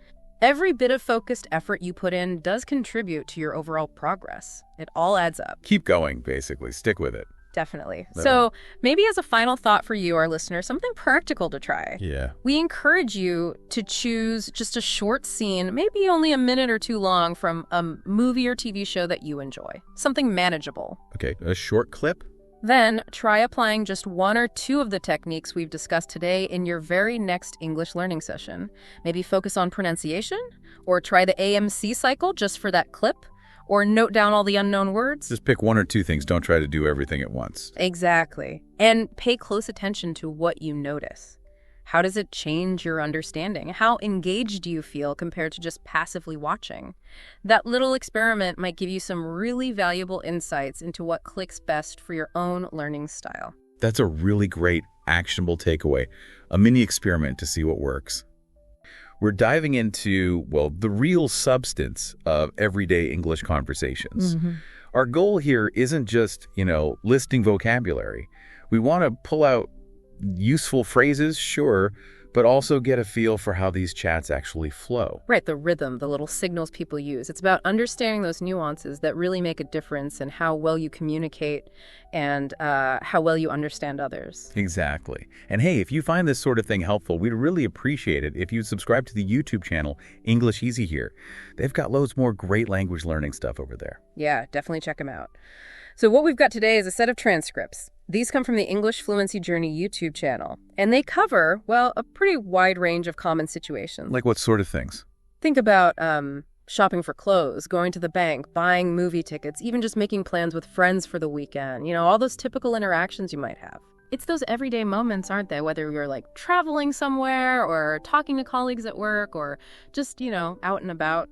Speaker 2: Every bit of focused effort you put in does contribute to your overall progress. It all adds up.
Speaker 1: Keep going, basically. Stick with it.
Speaker 2: Definitely. So maybe as a final thought for you, our listeners, something practical to try.
Speaker 1: Yeah.
Speaker 2: We encourage you to choose just a short scene, maybe only a minute or two long, from a movie or TV show that you enjoy. Something manageable.
Speaker 1: Okay, a short clip?
Speaker 2: Then try applying just one or two of the techniques we've discussed today in your very next English learning session. Maybe focus on pronunciation, or try the AMC cycle just for that clip, or note down all the unknown words.
Speaker 1: Just pick one or two things. Don't try to do everything at once.
Speaker 2: Exactly. And pay close attention to what you notice. How does it change your understanding? How engaged do you feel compared to just passively watching? That little experiment might give you some really valuable insights into what clicks best for your own learning style.
Speaker 1: That's a really great, actionable takeaway. A mini experiment to see what works. We're diving into, well, the real substance of everyday English conversations. Our goal here isn't just, listing vocabulary. We want to pull out useful phrases, sure, but also get a feel for how these chats actually flow.
Speaker 2: Right, the rhythm, the little signals people use. It's about understanding those nuances that really make a difference in how well you communicate and how well you understand others.
Speaker 1: Exactly. And hey, if you find this sort of thing helpful, we'd really appreciate it if you'd subscribe to the YouTube channel, English Easy Here. They've got loads more great language learning stuff over there.
Speaker 2: Yeah, definitely check them out. So what we've got today is a set of transcripts. These come from the English Fluency Journey YouTube channel, and they cover, well, a pretty wide range of common situations.
Speaker 1: Like what sort of things?
Speaker 2: Think about shopping for clothes, going to the bank, buying movie tickets, even just making plans with friends for the weekend. All those typical interactions you might have. It's those everyday moments, aren't they? Whether you're traveling somewhere or talking to colleagues at work or just, out and about.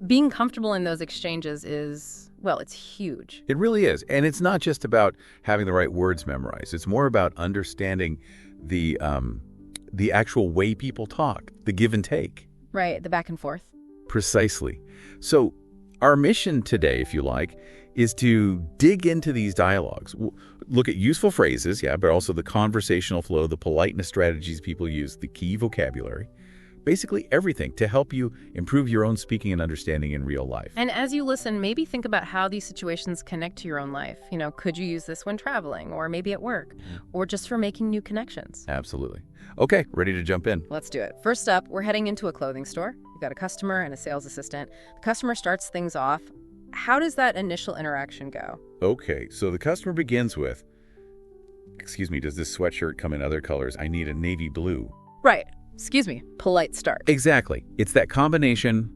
Speaker 2: Being comfortable in those exchanges is, well, it's huge.
Speaker 1: It really is. And it's not just about having the right words memorized. It's more about understanding the actual way people talk, the give and take.
Speaker 2: Right, the back and forth.
Speaker 1: Precisely. So our mission today, if you like, is to dig into these dialogues. Look at useful phrases, yeah, but also the conversational flow, the politeness strategies people use, the key vocabulary. Basically everything to help you improve your own speaking and understanding in real life.
Speaker 2: And as you listen, maybe think about how these situations connect to your own life. Could you use this when traveling or maybe at work or just for making new connections?
Speaker 1: Absolutely. Okay, ready to jump in?
Speaker 2: Let's do it. First up, we're heading into a clothing store. You've got a customer and a sales assistant. The customer starts things off. How does that initial interaction go?
Speaker 1: Okay, so the customer begins with, "Excuse me, does this sweatshirt come in other colors? I need a navy blue."
Speaker 2: Right. Excuse me, polite start.
Speaker 1: Exactly. It's that combination,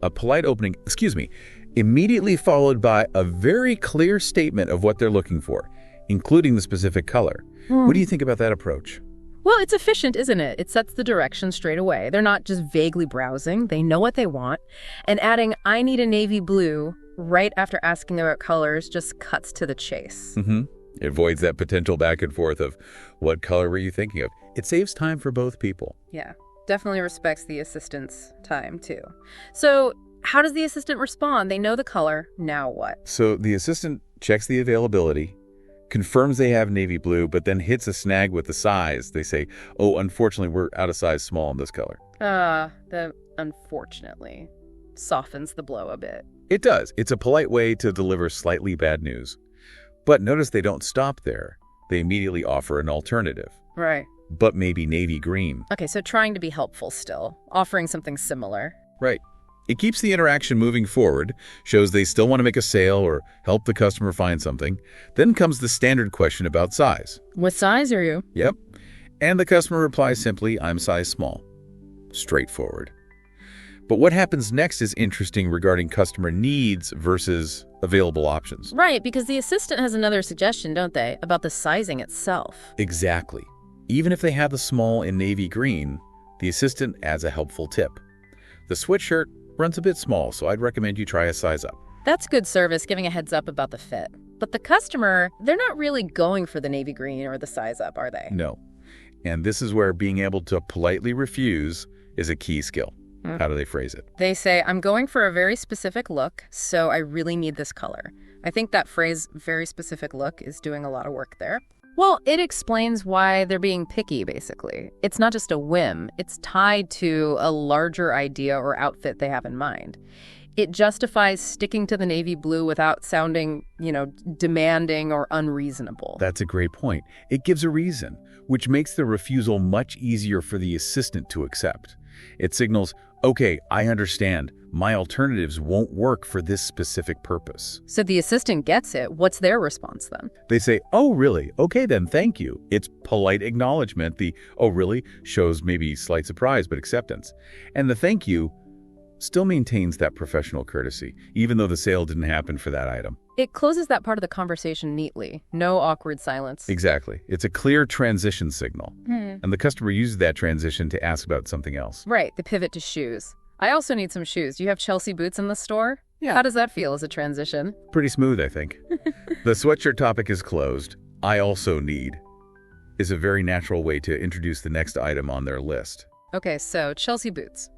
Speaker 1: a polite opening, excuse me, immediately followed by a very clear statement of what they're looking for, including the specific color. What do you think about that approach?
Speaker 2: Well, it's efficient, isn't it? It sets the direction straight away. They're not just vaguely browsing. They know what they want. And adding, "I need a navy blue," right after asking about colors just cuts to the chase.
Speaker 1: It avoids that potential back and forth of, "What color were you thinking of?" It saves time for both people.
Speaker 2: Yeah, definitely respects the assistant's time, too. So how does the assistant respond? They know the color. Now what?
Speaker 1: So the assistant checks the availability, confirms they have navy blue, but then hits a snag with the size. They say, "Oh, unfortunately, we're out of size small in this color."
Speaker 2: The unfortunately softens the blow a bit.
Speaker 1: It does. It's a polite way to deliver slightly bad news. But notice they don't stop there. They immediately offer an alternative.
Speaker 2: Right.
Speaker 1: But maybe navy green.
Speaker 2: Okay, so trying to be helpful still, offering something similar.
Speaker 1: Right. It keeps the interaction moving forward, shows they still want to make a sale or help the customer find something. Then comes the standard question about size.
Speaker 2: What size are you?
Speaker 1: Yep. And the customer replies simply, "I'm size small." Straightforward. But what happens next is interesting regarding customer needs versus available options.
Speaker 2: Right, because the assistant has another suggestion, don't they, about the sizing itself.
Speaker 1: Exactly. Even if they have the small in navy green, the assistant adds a helpful tip. The sweatshirt runs a bit small, so I'd recommend you try a size up.
Speaker 2: That's good service, giving a heads up about the fit. But the customer, they're not really going for the navy green or the size up, are they?
Speaker 1: No. And this is where being able to politely refuse is a key skill. How do they phrase it?
Speaker 2: They say, "I'm going for a very specific look, so I really need this color." I think that phrase, "very specific look," is doing a lot of work there. Well, it explains why they're being picky, basically. It's not just a whim. It's tied to a larger idea or outfit they have in mind. It justifies sticking to the navy blue without sounding, demanding or unreasonable.
Speaker 1: That's a great point. It gives a reason, which makes the refusal much easier for the assistant to accept. It signals, okay, I understand. My alternatives won't work for this specific purpose.
Speaker 2: So the assistant gets it. What's their response then?
Speaker 1: They say, oh, really? Okay, then, thank you. It's polite acknowledgement. The, oh, really, shows maybe slight surprise, but acceptance. And the thank you still maintains that professional courtesy, even though the sale didn't happen for that item.
Speaker 2: It closes that part of the conversation neatly. No awkward silence.
Speaker 1: Exactly. It's a clear transition signal. And the customer uses that transition to ask about something else.
Speaker 2: Right, the pivot to shoes. I also need some shoes. Do you have Chelsea boots in the store?
Speaker 1: Yeah.
Speaker 2: How does that feel as a transition?
Speaker 1: Pretty smooth, I think. The sweatshirt topic is closed. I also need is a very natural way to introduce the next item on their list.
Speaker 2: Okay, so Chelsea boots.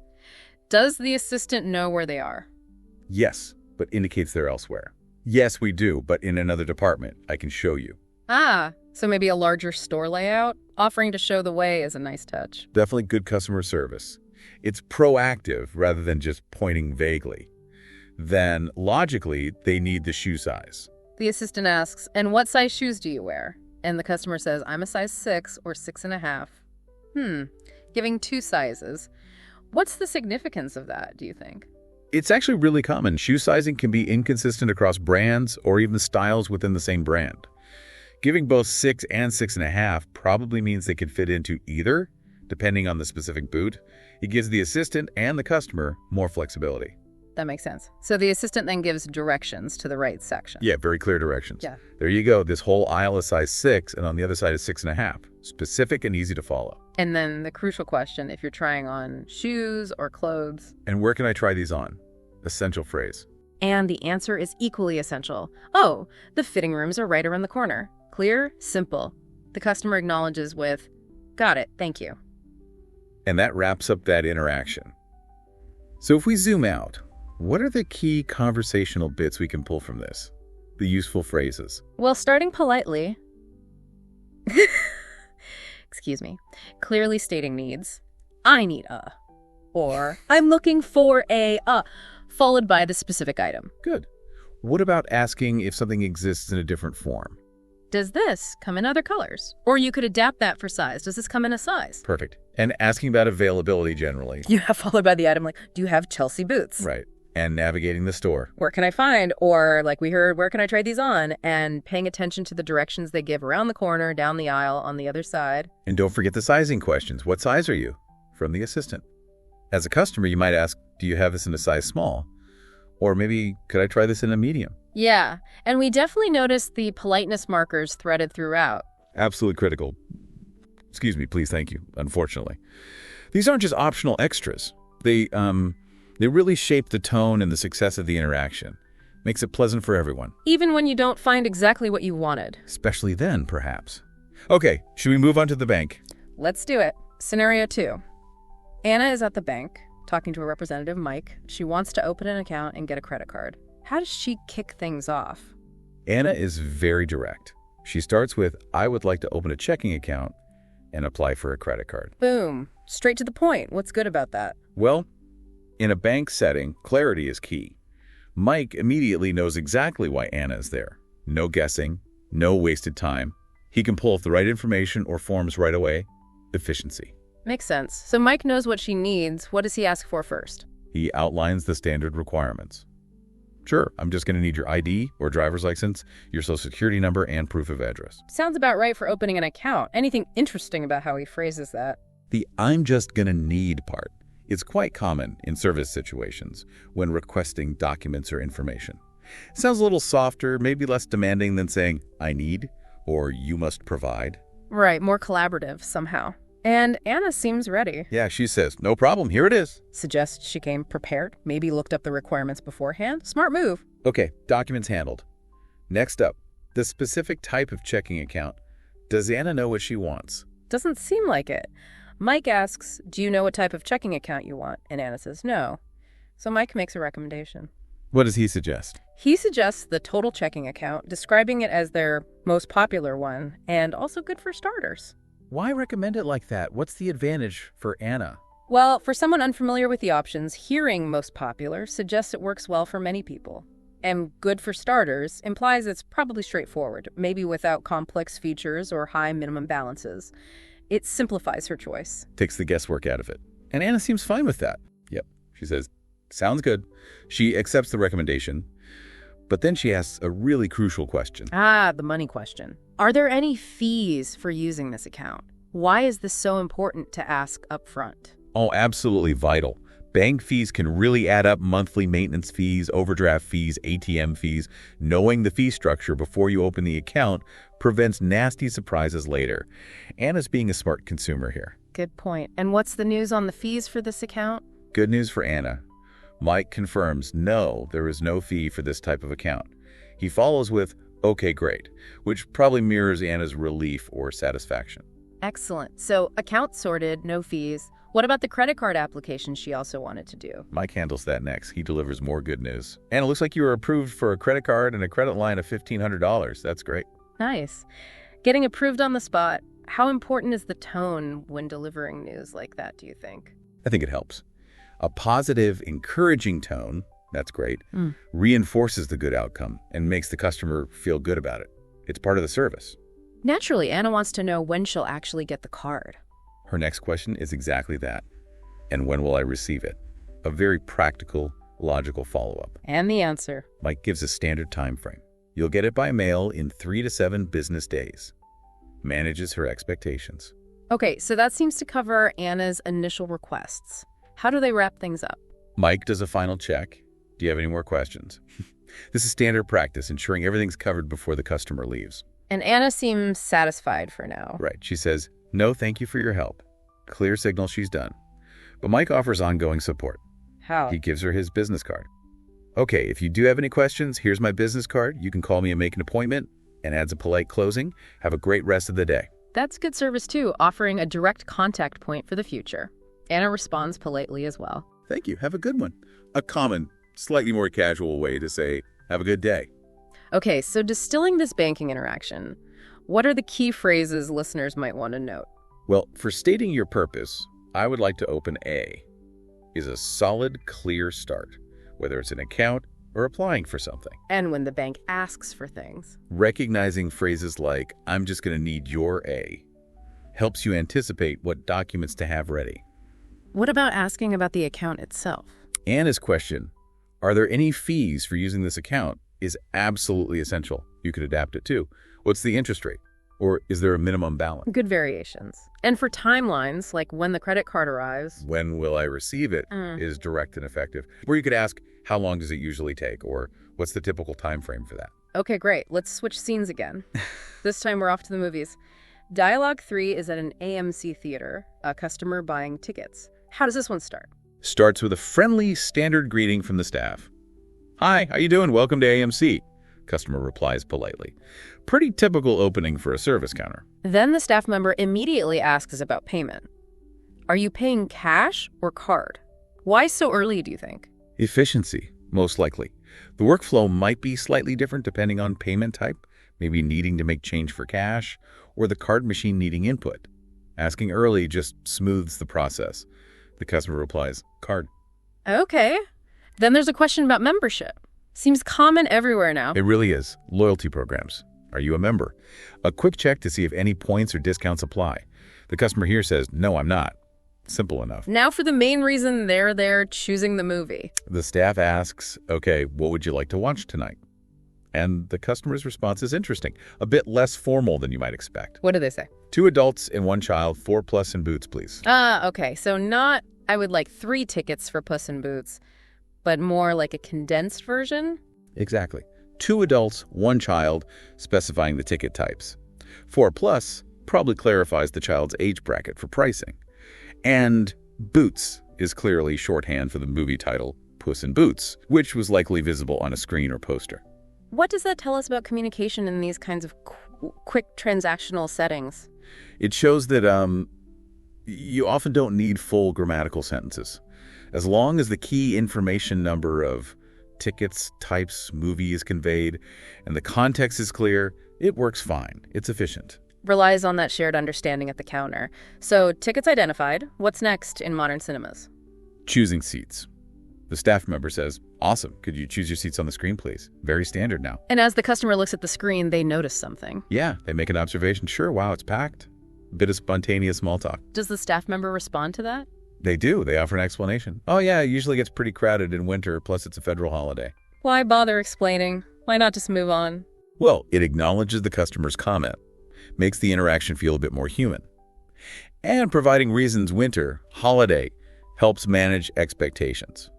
Speaker 2: Does the assistant know where they are?
Speaker 1: Yes, but indicates they're elsewhere. Yes, we do, but in another department. I can show you.
Speaker 2: Ah, so maybe a larger store layout? Offering to show the way is a nice touch.
Speaker 1: Definitely good customer service. It's proactive rather than just pointing vaguely. Then, logically, they need the shoe size.
Speaker 2: The assistant asks, and what size shoes do you wear? And the customer says, I'm a size 6 or 6.5. Giving 2 sizes. What's the significance of that, do you think?
Speaker 1: It's actually really common. Shoe sizing can be inconsistent across brands or even styles within the same brand. Giving both 6 and 6.5 probably means they can fit into either, depending on the specific boot. It gives the assistant and the customer more flexibility.
Speaker 2: That makes sense. So the assistant then gives directions to the right section.
Speaker 1: Yeah, very clear directions.
Speaker 2: Yeah.
Speaker 1: There you go. This whole aisle is size 6, and on the other side is 6.5. Specific and easy to follow.
Speaker 2: And then the crucial question, if you're trying on shoes or clothes.
Speaker 1: And where can I try these on? Essential phrase.
Speaker 2: And the answer is equally essential. Oh, the fitting rooms are right around the corner. Clear, simple. The customer acknowledges with, got it, thank you.
Speaker 1: And that wraps up that interaction. So if we zoom out, what are the key conversational bits we can pull from this? The useful phrases.
Speaker 2: Well, starting politely, excuse me, clearly stating needs. I need a, or I'm looking for a, followed by the specific item.
Speaker 1: Good. What about asking if something exists in a different form?
Speaker 2: Does this come in other colors? Or you could adapt that for size. Does this come in a size?
Speaker 1: Perfect. And asking about availability generally.
Speaker 2: You have followed by the item like, do you have Chelsea boots?
Speaker 1: Right. And navigating the store.
Speaker 2: Where can I find? Or like we heard, where can I try these on? And paying attention to the directions they give around the corner, down the aisle, on the other side.
Speaker 1: And don't forget the sizing questions. What size are you? From the assistant. As a customer, you might ask, do you have this in a size small? Or maybe, could I try this in a medium?
Speaker 2: Yeah, and we definitely noticed the politeness markers threaded throughout.
Speaker 1: Absolutely critical. Excuse me, please, thank you, unfortunately. These aren't just optional extras. They really shape the tone and the success of the interaction. Makes it pleasant for everyone.
Speaker 2: Even when you don't find exactly what you wanted.
Speaker 1: Especially then, perhaps. Okay, should we move on to the bank?
Speaker 2: Let's do it. Scenario 2. Anna is at the bank, talking to a representative, Mike. She wants to open an account and get a credit card. How does she kick things off?
Speaker 1: Anna is very direct. She starts with, I would like to open a checking account and apply for a credit card.
Speaker 2: Boom. Straight to the point. What's good about that?
Speaker 1: Well, in a bank setting, clarity is key. Mike immediately knows exactly why Anna is there. No guessing, no wasted time. He can pull off the right information or forms right away. Efficiency.
Speaker 2: Makes sense. So Mike knows what she needs. What does he ask for first?
Speaker 1: He outlines the standard requirements. Sure, I'm just going to need your ID or driver's license, your social security number, and proof of address.
Speaker 2: Sounds about right for opening an account. Anything interesting about how he phrases that?
Speaker 1: The I'm just going to need part is quite common in service situations when requesting documents or information. Sounds a little softer, maybe less demanding than saying, I need, or you must provide.
Speaker 2: Right, more collaborative somehow. And Anna seems ready.
Speaker 1: Yeah, she says, no problem, here it is.
Speaker 2: Suggests she came prepared, maybe looked up the requirements beforehand. Smart move.
Speaker 1: Okay, documents handled. Next up, the specific type of checking account. Does Anna know what she wants?
Speaker 2: Doesn't seem like it. Mike asks, do you know what type of checking account you want? And Anna says no. So Mike makes a recommendation.
Speaker 1: What does he suggest?
Speaker 2: He suggests the total checking account, describing it as their most popular one, and also good for starters.
Speaker 1: Why recommend it like that? What's the advantage for Anna?
Speaker 2: Well, for someone unfamiliar with the options, hearing most popular suggests it works well for many people. And good for starters implies it's probably straightforward, maybe without complex features or high minimum balances. It simplifies her choice.
Speaker 1: Takes the guesswork out of it. And Anna seems fine with that. Yep. She says, sounds good. She accepts the recommendation. But then she asks a really crucial question.
Speaker 2: The money question. Are there any fees for using this account? Why is this so important to ask up front?
Speaker 1: Oh, absolutely vital. Bank fees can really add up: monthly maintenance fees, overdraft fees, ATM fees. Knowing the fee structure before you open the account prevents nasty surprises later. Anna's being a smart consumer here.
Speaker 2: Good point. And what's the news on the fees for this account?
Speaker 1: Good news for Anna. Mike confirms, no, there is no fee for this type of account. He follows with, okay, great, which probably mirrors Anna's relief or satisfaction.
Speaker 2: Excellent. So account sorted, no fees. What about the credit card application she also wanted to do?
Speaker 1: Mike handles that next. He delivers more good news. Anna, looks like you were approved for a credit card and a credit line of $1,500. That's great.
Speaker 2: Nice. Getting approved on the spot. How important is the tone when delivering news like that, do you think?
Speaker 1: I think it helps. A positive, encouraging tone, that's great, reinforces the good outcome and makes the customer feel good about it. It's part of the service.
Speaker 2: Naturally, Anna wants to know when she'll actually get the card.
Speaker 1: Her next question is exactly that. And when will I receive it? A very practical, logical follow-up.
Speaker 2: And the answer.
Speaker 1: Mike gives a standard time frame. You'll get it by mail in 3 to 7 business days. Manages her expectations.
Speaker 2: Okay, so that seems to cover Anna's initial requests. How do they wrap things up?
Speaker 1: Mike does a final check. Do you have any more questions? This is standard practice, ensuring everything's covered before the customer leaves.
Speaker 2: And Anna seems satisfied for now.
Speaker 1: Right. She says, no, thank you for your help. Clear signal she's done. But Mike offers ongoing support.
Speaker 2: How?
Speaker 1: He gives her his business card. Okay, if you do have any questions, here's my business card. You can call me and make an appointment, and adds a polite closing. Have a great rest of the day.
Speaker 2: That's good service too, offering a direct contact point for the future. Anna responds politely as well.
Speaker 1: Thank you. Have a good one. A common, slightly more casual way to say, have a good day.
Speaker 2: Okay, so distilling this banking interaction, what are the key phrases listeners might want to note?
Speaker 1: Well, for stating your purpose, I would like to open is a solid, clear start, whether it's an account or applying for something.
Speaker 2: And when the bank asks for things.
Speaker 1: Recognizing phrases like, I'm just going to need your helps you anticipate what documents to have ready.
Speaker 2: What about asking about the account itself?
Speaker 1: Anna's question, are there any fees for using this account, is absolutely essential. You could adapt it too. What's the interest rate? Or is there a minimum balance?
Speaker 2: Good variations. And for timelines, like when the credit card arrives.
Speaker 1: When will I receive it is direct and effective. Or you could ask, how long does it usually take? Or what's the typical time frame for that?
Speaker 2: Okay, great. Let's switch scenes again. This time we're off to the movies. Dialogue 3 is at an AMC theater, a customer buying tickets. How does this one start?
Speaker 1: Starts with a friendly, standard greeting from the staff. Hi, how you doing? Welcome to AMC. Customer replies politely. Pretty typical opening for a service counter.
Speaker 2: Then the staff member immediately asks about payment. Are you paying cash or card? Why so early, do you think?
Speaker 1: Efficiency, most likely. The workflow might be slightly different depending on payment type, maybe needing to make change for cash, or the card machine needing input. Asking early just smooths the process. The customer replies, card.
Speaker 2: Okay. Then there's a question about membership. Seems common everywhere now.
Speaker 1: It really is. Loyalty programs. Are you a member? A quick check to see if any points or discounts apply. The customer here says, no, I'm not. Simple enough.
Speaker 2: Now for the main reason they're there, choosing the movie.
Speaker 1: The staff asks, okay, what would you like to watch tonight? And the customer's response is interesting. A bit less formal than you might expect.
Speaker 2: What do they say?
Speaker 1: 2 adults and 1 child, 4+ in Boots, please.
Speaker 2: Okay. So not, I would like 3 tickets for Puss in Boots, but more like a condensed version?
Speaker 1: Exactly. 2 adults, 1 child, specifying the ticket types. 4+ probably clarifies the child's age bracket for pricing. And Boots is clearly shorthand for the movie title, Puss in Boots, which was likely visible on a screen or poster.
Speaker 2: What does that tell us about communication in these kinds of quick transactional settings?
Speaker 1: It shows that you often don't need full grammatical sentences. As long as the key information number of tickets, types, movie is conveyed, and the context is clear, it works fine. It's efficient.
Speaker 2: relies on that shared understanding at the counter. So, tickets identified. What's next in modern cinemas?
Speaker 1: Choosing seats. The staff member says, "Awesome. Could you choose your seats on the screen, please?" Very standard now.
Speaker 2: And as the customer looks at the screen, they notice something.
Speaker 1: Yeah, they make an observation. Sure, wow, it's packed. A bit of spontaneous small talk.
Speaker 2: Does the staff member respond to that?
Speaker 1: They do. They offer an explanation. "Oh, yeah, it usually gets pretty crowded in winter, plus it's a federal holiday."
Speaker 2: Why bother explaining? Why not just move on?
Speaker 1: Well, it acknowledges the customer's comment, makes the interaction feel a bit more human. And providing reasons winter, holiday, helps manage expectations.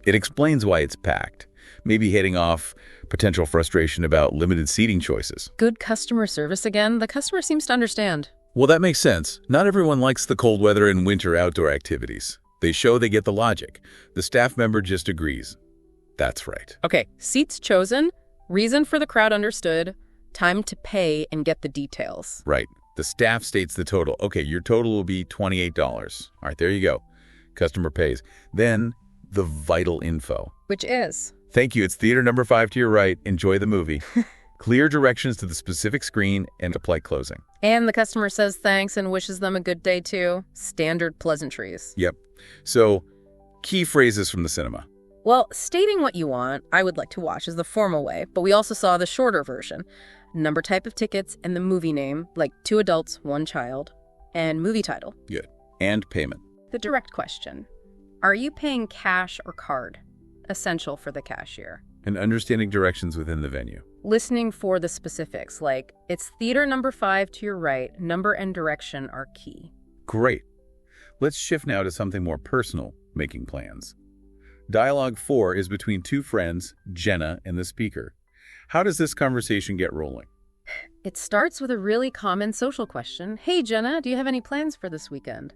Speaker 1: It explains why it's packed, maybe heading off potential frustration about limited seating choices.
Speaker 2: Good customer service again. The customer seems to understand.
Speaker 1: Well, that makes sense. Not everyone likes the cold weather and winter outdoor activities. They show they get the logic. The staff member just agrees. That's right.
Speaker 2: Okay, seats chosen, reason for the crowd understood, time to pay and get the details.
Speaker 1: Right. The staff states the total. Okay, your total will be $28. All right, there you go. Customer pays. Then the vital info.
Speaker 2: Which is?
Speaker 1: "Thank you. It's theater number 5 to your right. Enjoy the movie." Clear directions to the specific screen and a polite closing.
Speaker 2: And the customer says thanks and wishes them a good day too. Standard pleasantries.
Speaker 1: Yep. So, key phrases from the cinema.
Speaker 2: Well, stating what you want, I would like to watch is the formal way, but we also saw the shorter version. Number type of tickets and the movie name, like 2 adults, 1 child, and movie title.
Speaker 1: Good. And payment.
Speaker 2: The direct question. Are you paying cash or card? Essential for the cashier.
Speaker 1: And understanding directions within the venue.
Speaker 2: Listening for the specifics, like, it's theater number 5 to your right, number and direction are key.
Speaker 1: Great. Let's shift now to something more personal, making plans. Dialogue 4 is between 2 friends, Jenna and the speaker. How does this conversation get rolling?
Speaker 2: It starts with a really common social question. Hey, Jenna, do you have any plans for this weekend?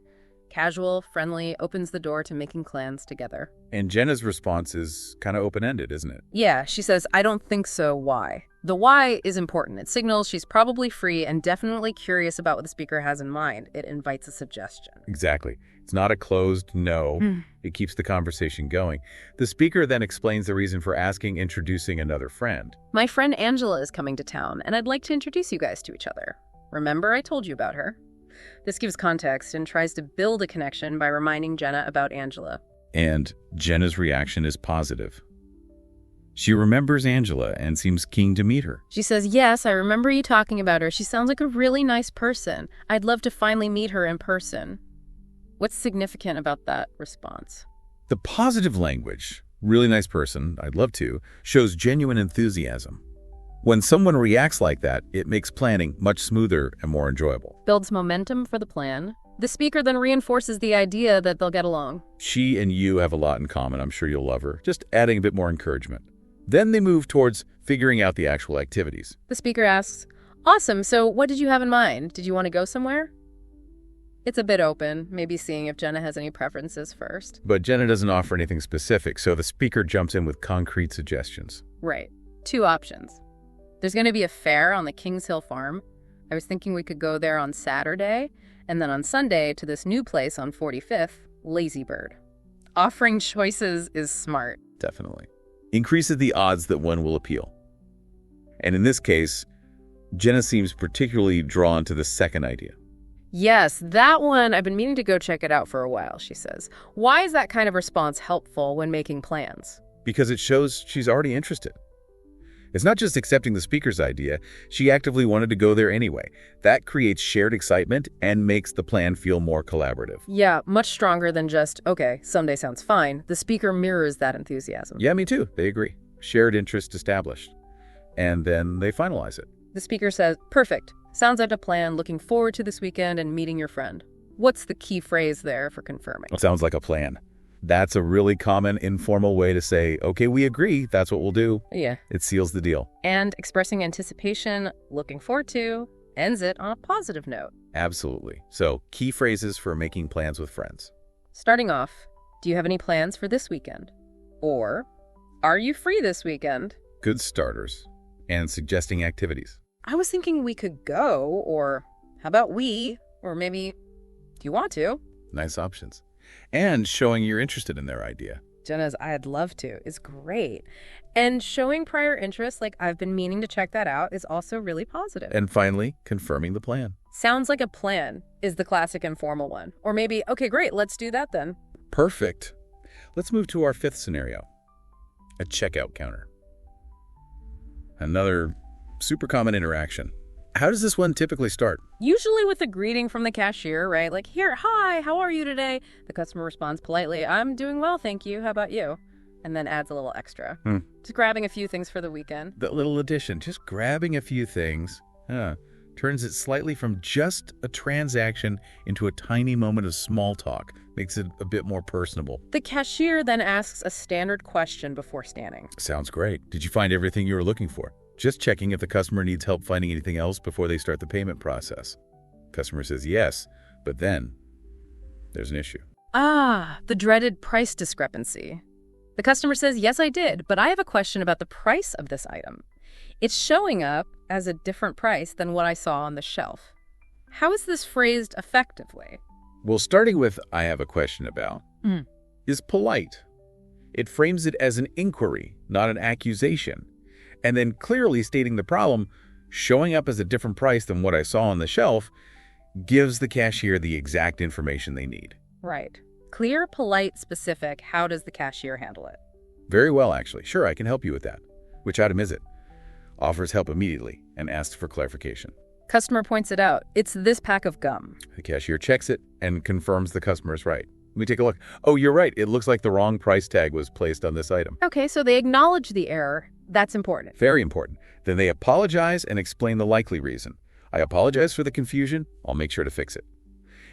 Speaker 2: Casual, friendly, opens the door to making plans together.
Speaker 1: And Jenna's response is kind of open-ended, isn't it?
Speaker 2: Yeah, she says, I don't think so, why? The why is important. It signals she's probably free and definitely curious about what the speaker has in mind. It invites a suggestion.
Speaker 1: Exactly. It's not a closed no. It keeps the conversation going. The speaker then explains the reason for asking, introducing another friend.
Speaker 2: My friend Angela is coming to town, and I'd like to introduce you guys to each other. Remember I told you about her? This gives context and tries to build a connection by reminding Jenna about Angela.
Speaker 1: And Jenna's reaction is positive. She remembers Angela and seems keen to meet her.
Speaker 2: She says, yes, I remember you talking about her. She sounds like a really nice person. I'd love to finally meet her in person. What's significant about that response?
Speaker 1: The positive language, really nice person, I'd love to, shows genuine enthusiasm. When someone reacts like that, it makes planning much smoother and more enjoyable.
Speaker 2: Builds momentum for the plan. The speaker then reinforces the idea that they'll get along.
Speaker 1: She and you have a lot in common. I'm sure you'll love her. Just adding a bit more encouragement. Then they move towards figuring out the actual activities.
Speaker 2: The speaker asks, awesome, so what did you have in mind? Did you want to go somewhere? It's a bit open, maybe seeing if Jenna has any preferences first.
Speaker 1: But Jenna doesn't offer anything specific, so the speaker jumps in with concrete suggestions.
Speaker 2: Right. 2 options. There's going to be a fair on the Kings Hill farm. I was thinking we could go there on Saturday, and then on Sunday to this new place on 45th, Lazy Bird. Offering choices is smart.
Speaker 1: Definitely. Increases the odds that one will appeal. And in this case, Jenna seems particularly drawn to the second idea.
Speaker 2: Yes, that one, I've been meaning to go check it out for a while, she says. Why is that kind of response helpful when making plans?
Speaker 1: Because it shows she's already interested. It's not just accepting the speaker's idea, she actively wanted to go there anyway. That creates shared excitement and makes the plan feel more collaborative.
Speaker 2: Yeah, much stronger than just, okay, someday sounds fine. The speaker mirrors that enthusiasm.
Speaker 1: Yeah, me too. They agree. Shared interest established. And then they finalize it.
Speaker 2: The speaker says, perfect. Sounds like a plan. Looking forward to this weekend and meeting your friend. What's the key phrase there for confirming?
Speaker 1: Sounds like a plan. That's a really common informal way to say, okay, we agree, that's what we'll do.
Speaker 2: Yeah.
Speaker 1: It seals the deal.
Speaker 2: And expressing anticipation, looking forward to, ends it on a positive note.
Speaker 1: Absolutely. So, key phrases for making plans with friends.
Speaker 2: Starting off, do you have any plans for this weekend? Or, are you free this weekend?
Speaker 1: Good starters. And suggesting activities.
Speaker 2: I was thinking we could go, or how about we, or maybe, do you want to?
Speaker 1: Nice options. And showing you're interested in their idea.
Speaker 2: Jenna's "I'd love to" is great. And showing prior interest, like "I've been meaning to check that out," is also really positive.
Speaker 1: And finally, confirming the plan.
Speaker 2: Sounds like a plan is the classic informal one. Or maybe, "Okay, great, let's do that then."
Speaker 1: Perfect. Let's move to our fifth scenario, a checkout counter. Another super common interaction. How does this one typically start?
Speaker 2: Usually with a greeting from the cashier, right? Like, "Here, hi, how are you today?" The customer responds politely, "I'm doing well, thank you. How about you?" And then adds a little extra. Just grabbing a few things for the weekend.
Speaker 1: The little addition, just grabbing a few things, turns it slightly from just a transaction into a tiny moment of small talk. Makes it a bit more personable.
Speaker 2: The cashier then asks a standard question before scanning.
Speaker 1: Sounds great. Did you find everything you were looking for? Just checking if the customer needs help finding anything else before they start the payment process. Customer says yes, but then there's an issue.
Speaker 2: The dreaded price discrepancy. The customer says, "Yes, I did, but I have a question about the price of this item. It's showing up as a different price than what I saw on the shelf." How is this phrased effectively?
Speaker 1: Well, starting with "I have a question about" is polite. It frames it as an inquiry, not an accusation. And then clearly stating the problem, showing up as a different price than what I saw on the shelf, gives the cashier the exact information they need.
Speaker 2: Right. Clear, polite, specific. How does the cashier handle it?
Speaker 1: Very well, actually. Sure, I can help you with that. Which item is it? Offers help immediately and asks for clarification.
Speaker 2: Customer points it out. "It's this pack of gum."
Speaker 1: The cashier checks it and confirms the customer is right. Let me take a look. Oh, you're right. It looks like the wrong price tag was placed on this item.
Speaker 2: Okay, so they acknowledge the error. That's important.
Speaker 1: Very important. Then they apologize and explain the likely reason. "I apologize for the confusion. I'll make sure to fix it."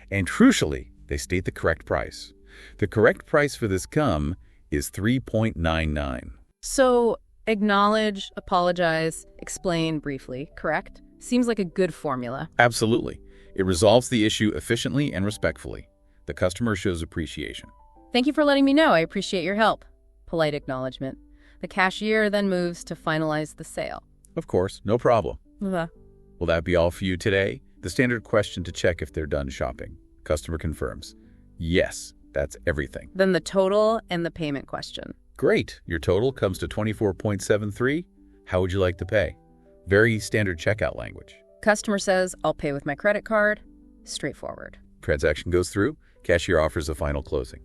Speaker 1: And crucially, they state the correct price. The correct price for this gum is $3.99.
Speaker 2: So acknowledge, apologize, explain briefly, correct? Seems like a good formula.
Speaker 1: Absolutely. It resolves the issue efficiently and respectfully. The customer shows appreciation.
Speaker 2: "Thank you for letting me know. I appreciate your help." Polite acknowledgement. The cashier then moves to finalize the sale.
Speaker 1: Of course, no problem.
Speaker 2: Uh-huh.
Speaker 1: Will that be all for you today? The standard question to check if they're done shopping. Customer confirms. Yes, that's everything.
Speaker 2: Then the total and the payment question.
Speaker 1: Great. Your total comes to $24.73. How would you like to pay? Very standard checkout language.
Speaker 2: Customer says, "I'll pay with my credit card." Straightforward.
Speaker 1: Transaction goes through. Cashier offers a final closing.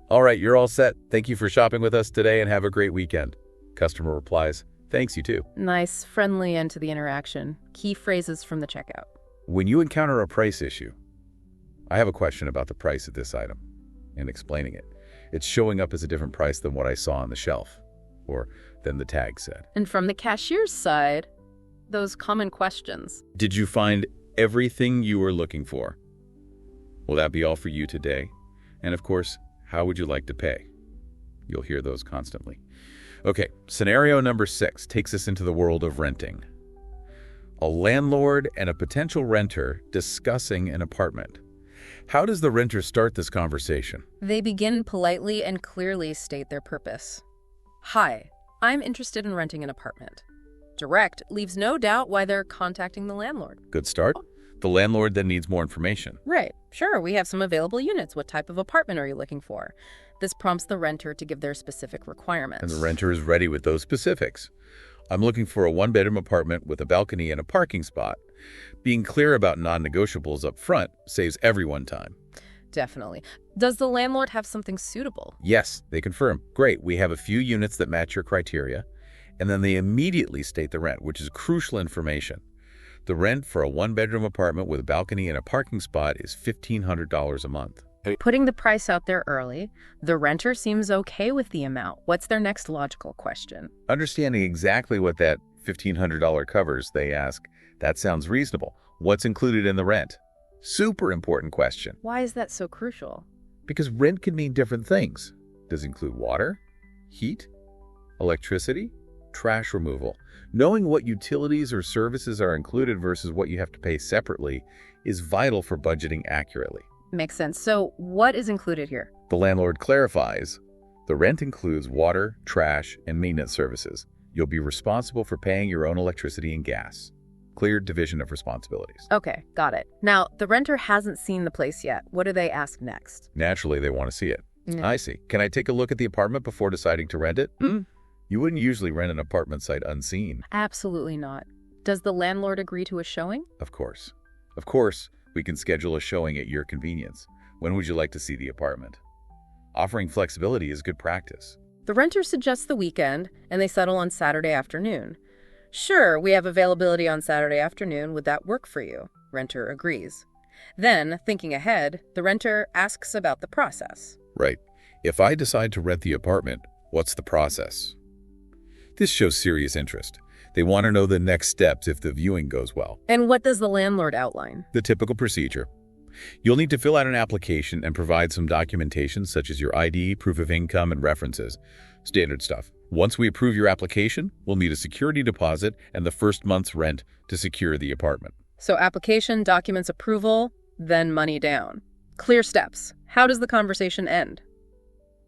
Speaker 1: All right, you're all set. Thank you for shopping with us today and have a great weekend. Customer replies, "Thanks, you too."
Speaker 2: Nice, friendly end to the interaction. Key phrases from the checkout.
Speaker 1: When you encounter a price issue, "I have a question about the price of this item," and explaining it. "It's showing up as a different price than what I saw on the shelf," or than the tag said.
Speaker 2: And from the cashier's side, those common questions.
Speaker 1: Did you find everything you were looking for? Will that be all for you today? And of course, how would you like to pay? You'll hear those constantly. Okay, scenario number 6 takes us into the world of renting. A landlord and a potential renter discussing an apartment. How does the renter start this conversation?
Speaker 2: They begin politely and clearly state their purpose. "Hi, I'm interested in renting an apartment." Direct leaves no doubt why they're contacting the landlord.
Speaker 1: Good start. The landlord then needs more information.
Speaker 2: Right. "Sure, we have some available units. What type of apartment are you looking for?" This prompts the renter to give their specific requirements.
Speaker 1: And the renter is ready with those specifics. "I'm looking for a 1-bedroom apartment with a balcony and a parking spot." Being clear about non-negotiables up front saves everyone time.
Speaker 2: Definitely. Does the landlord have something suitable?
Speaker 1: Yes, they confirm. "Great, we have a few units that match your criteria." And then they immediately state the rent, which is crucial information. The rent for a 1-bedroom apartment with a balcony and a parking spot is $1,500 a month.
Speaker 2: Putting the price out there early, the renter seems okay with the amount. What's their next logical question?
Speaker 1: Understanding exactly what that $1,500 covers, they ask, "That sounds reasonable. What's included in the rent?" Super important question.
Speaker 2: Why is that so crucial?
Speaker 1: Because rent can mean different things. Does it include water, heat, electricity, trash removal? Knowing what utilities or services are included versus what you have to pay separately is vital for budgeting accurately.
Speaker 2: Makes sense. So what is included here?
Speaker 1: The landlord clarifies, "The rent includes water, trash, and maintenance services. You'll be responsible for paying your own electricity and gas." Clear division of responsibilities.
Speaker 2: Okay, got it. Now, the renter hasn't seen the place yet. What do they ask next?
Speaker 1: Naturally, they want to see it.
Speaker 2: Yeah.
Speaker 1: I see. Can I take a look at the apartment before deciding to rent it?
Speaker 2: Mm.
Speaker 1: You wouldn't usually rent an apartment site unseen.
Speaker 2: Absolutely not. Does the landlord agree to a showing?
Speaker 1: Of course. Of course, we can schedule a showing at your convenience. When would you like to see the apartment? Offering flexibility is good practice.
Speaker 2: The renter suggests the weekend, and they settle on Saturday afternoon. Sure, we have availability on Saturday afternoon. Would that work for you? Renter agrees. Then, thinking ahead, the renter asks about the process.
Speaker 1: Right. If I decide to rent the apartment, what's the process? This shows serious interest. They want to know the next steps if the viewing goes well.
Speaker 2: And what does the landlord outline?
Speaker 1: The typical procedure. You'll need to fill out an application and provide some documentation such as your ID, proof of income, and references. Standard stuff. Once we approve your application, we'll need a security deposit and the first month's rent to secure the apartment.
Speaker 2: So application, documents approval, then money down. Clear steps. How does the conversation end?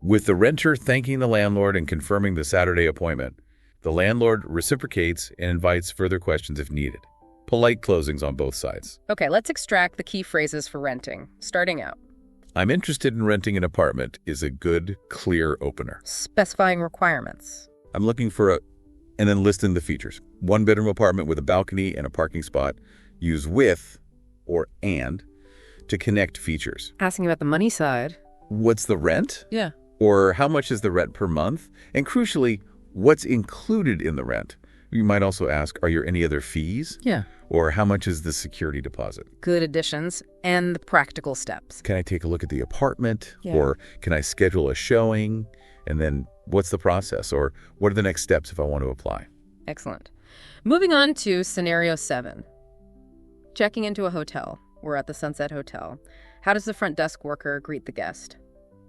Speaker 1: With the renter thanking the landlord and confirming the Saturday appointment, the landlord reciprocates and invites further questions if needed. Polite closings on both sides.
Speaker 2: Okay, let's extract the key phrases for renting. Starting out.
Speaker 1: I'm interested in renting an apartment is a good, clear opener.
Speaker 2: Specifying requirements.
Speaker 1: I'm looking for and then listing the features. One-bedroom apartment with a balcony and a parking spot. Use with or and to connect features.
Speaker 2: Asking about the money side.
Speaker 1: What's the rent?
Speaker 2: Yeah.
Speaker 1: Or how much is the rent per month? And crucially, what's included in the rent? You might also ask, are there any other fees?
Speaker 2: Yeah.
Speaker 1: Or how much is the security deposit?
Speaker 2: Good additions and the practical steps.
Speaker 1: Can I take a look at the apartment?
Speaker 2: Yeah.
Speaker 1: Or can I schedule a showing? And then what's the process? Or what are the next steps if I want to apply?
Speaker 2: Excellent. Moving on to scenario 7. Checking into a hotel. We're at the Sunset Hotel. How does the front desk worker greet the guest?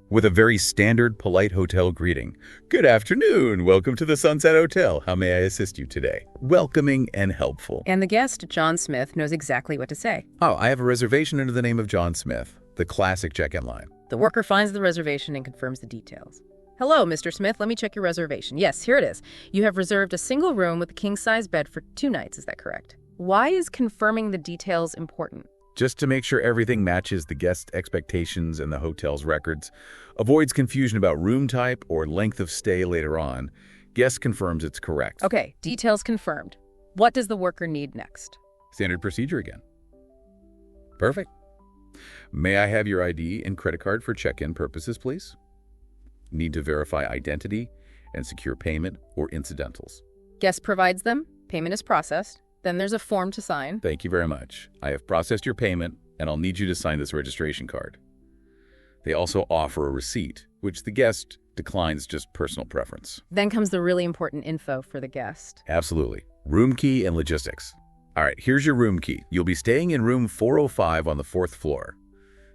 Speaker 1: With a very standard, polite hotel greeting. Good afternoon. Welcome to the Sunset Hotel. How may I assist you today? Welcoming and helpful.
Speaker 2: And the guest, John Smith, knows exactly what to say.
Speaker 1: Oh, I have a reservation under the name of John Smith. The classic check-in line.
Speaker 2: The worker finds the reservation and confirms the details. Hello, Mr. Smith. Let me check your reservation. Yes, here it is. You have reserved a single room with a king-size bed for 2 nights. Is that correct? Why is confirming the details important?
Speaker 1: Just to make sure everything matches the guest's expectations and the hotel's records, avoids confusion about room type or length of stay later on, guest confirms it's correct.
Speaker 2: Okay, details confirmed. What does the worker need next?
Speaker 1: Standard procedure again. Perfect. May I have your ID and credit card for check-in purposes, please? Need to verify identity and secure payment or incidentals.
Speaker 2: Guest provides them. Payment is processed. Then there's a form to sign.
Speaker 1: Thank you very much. I have processed your payment, and I'll need you to sign this registration card. They also offer a receipt, which the guest declines just personal preference.
Speaker 2: Then comes the really important info for the guest.
Speaker 1: Absolutely. Room key and logistics. All right, here's your room key. You'll be staying in room 405 on the 4th floor.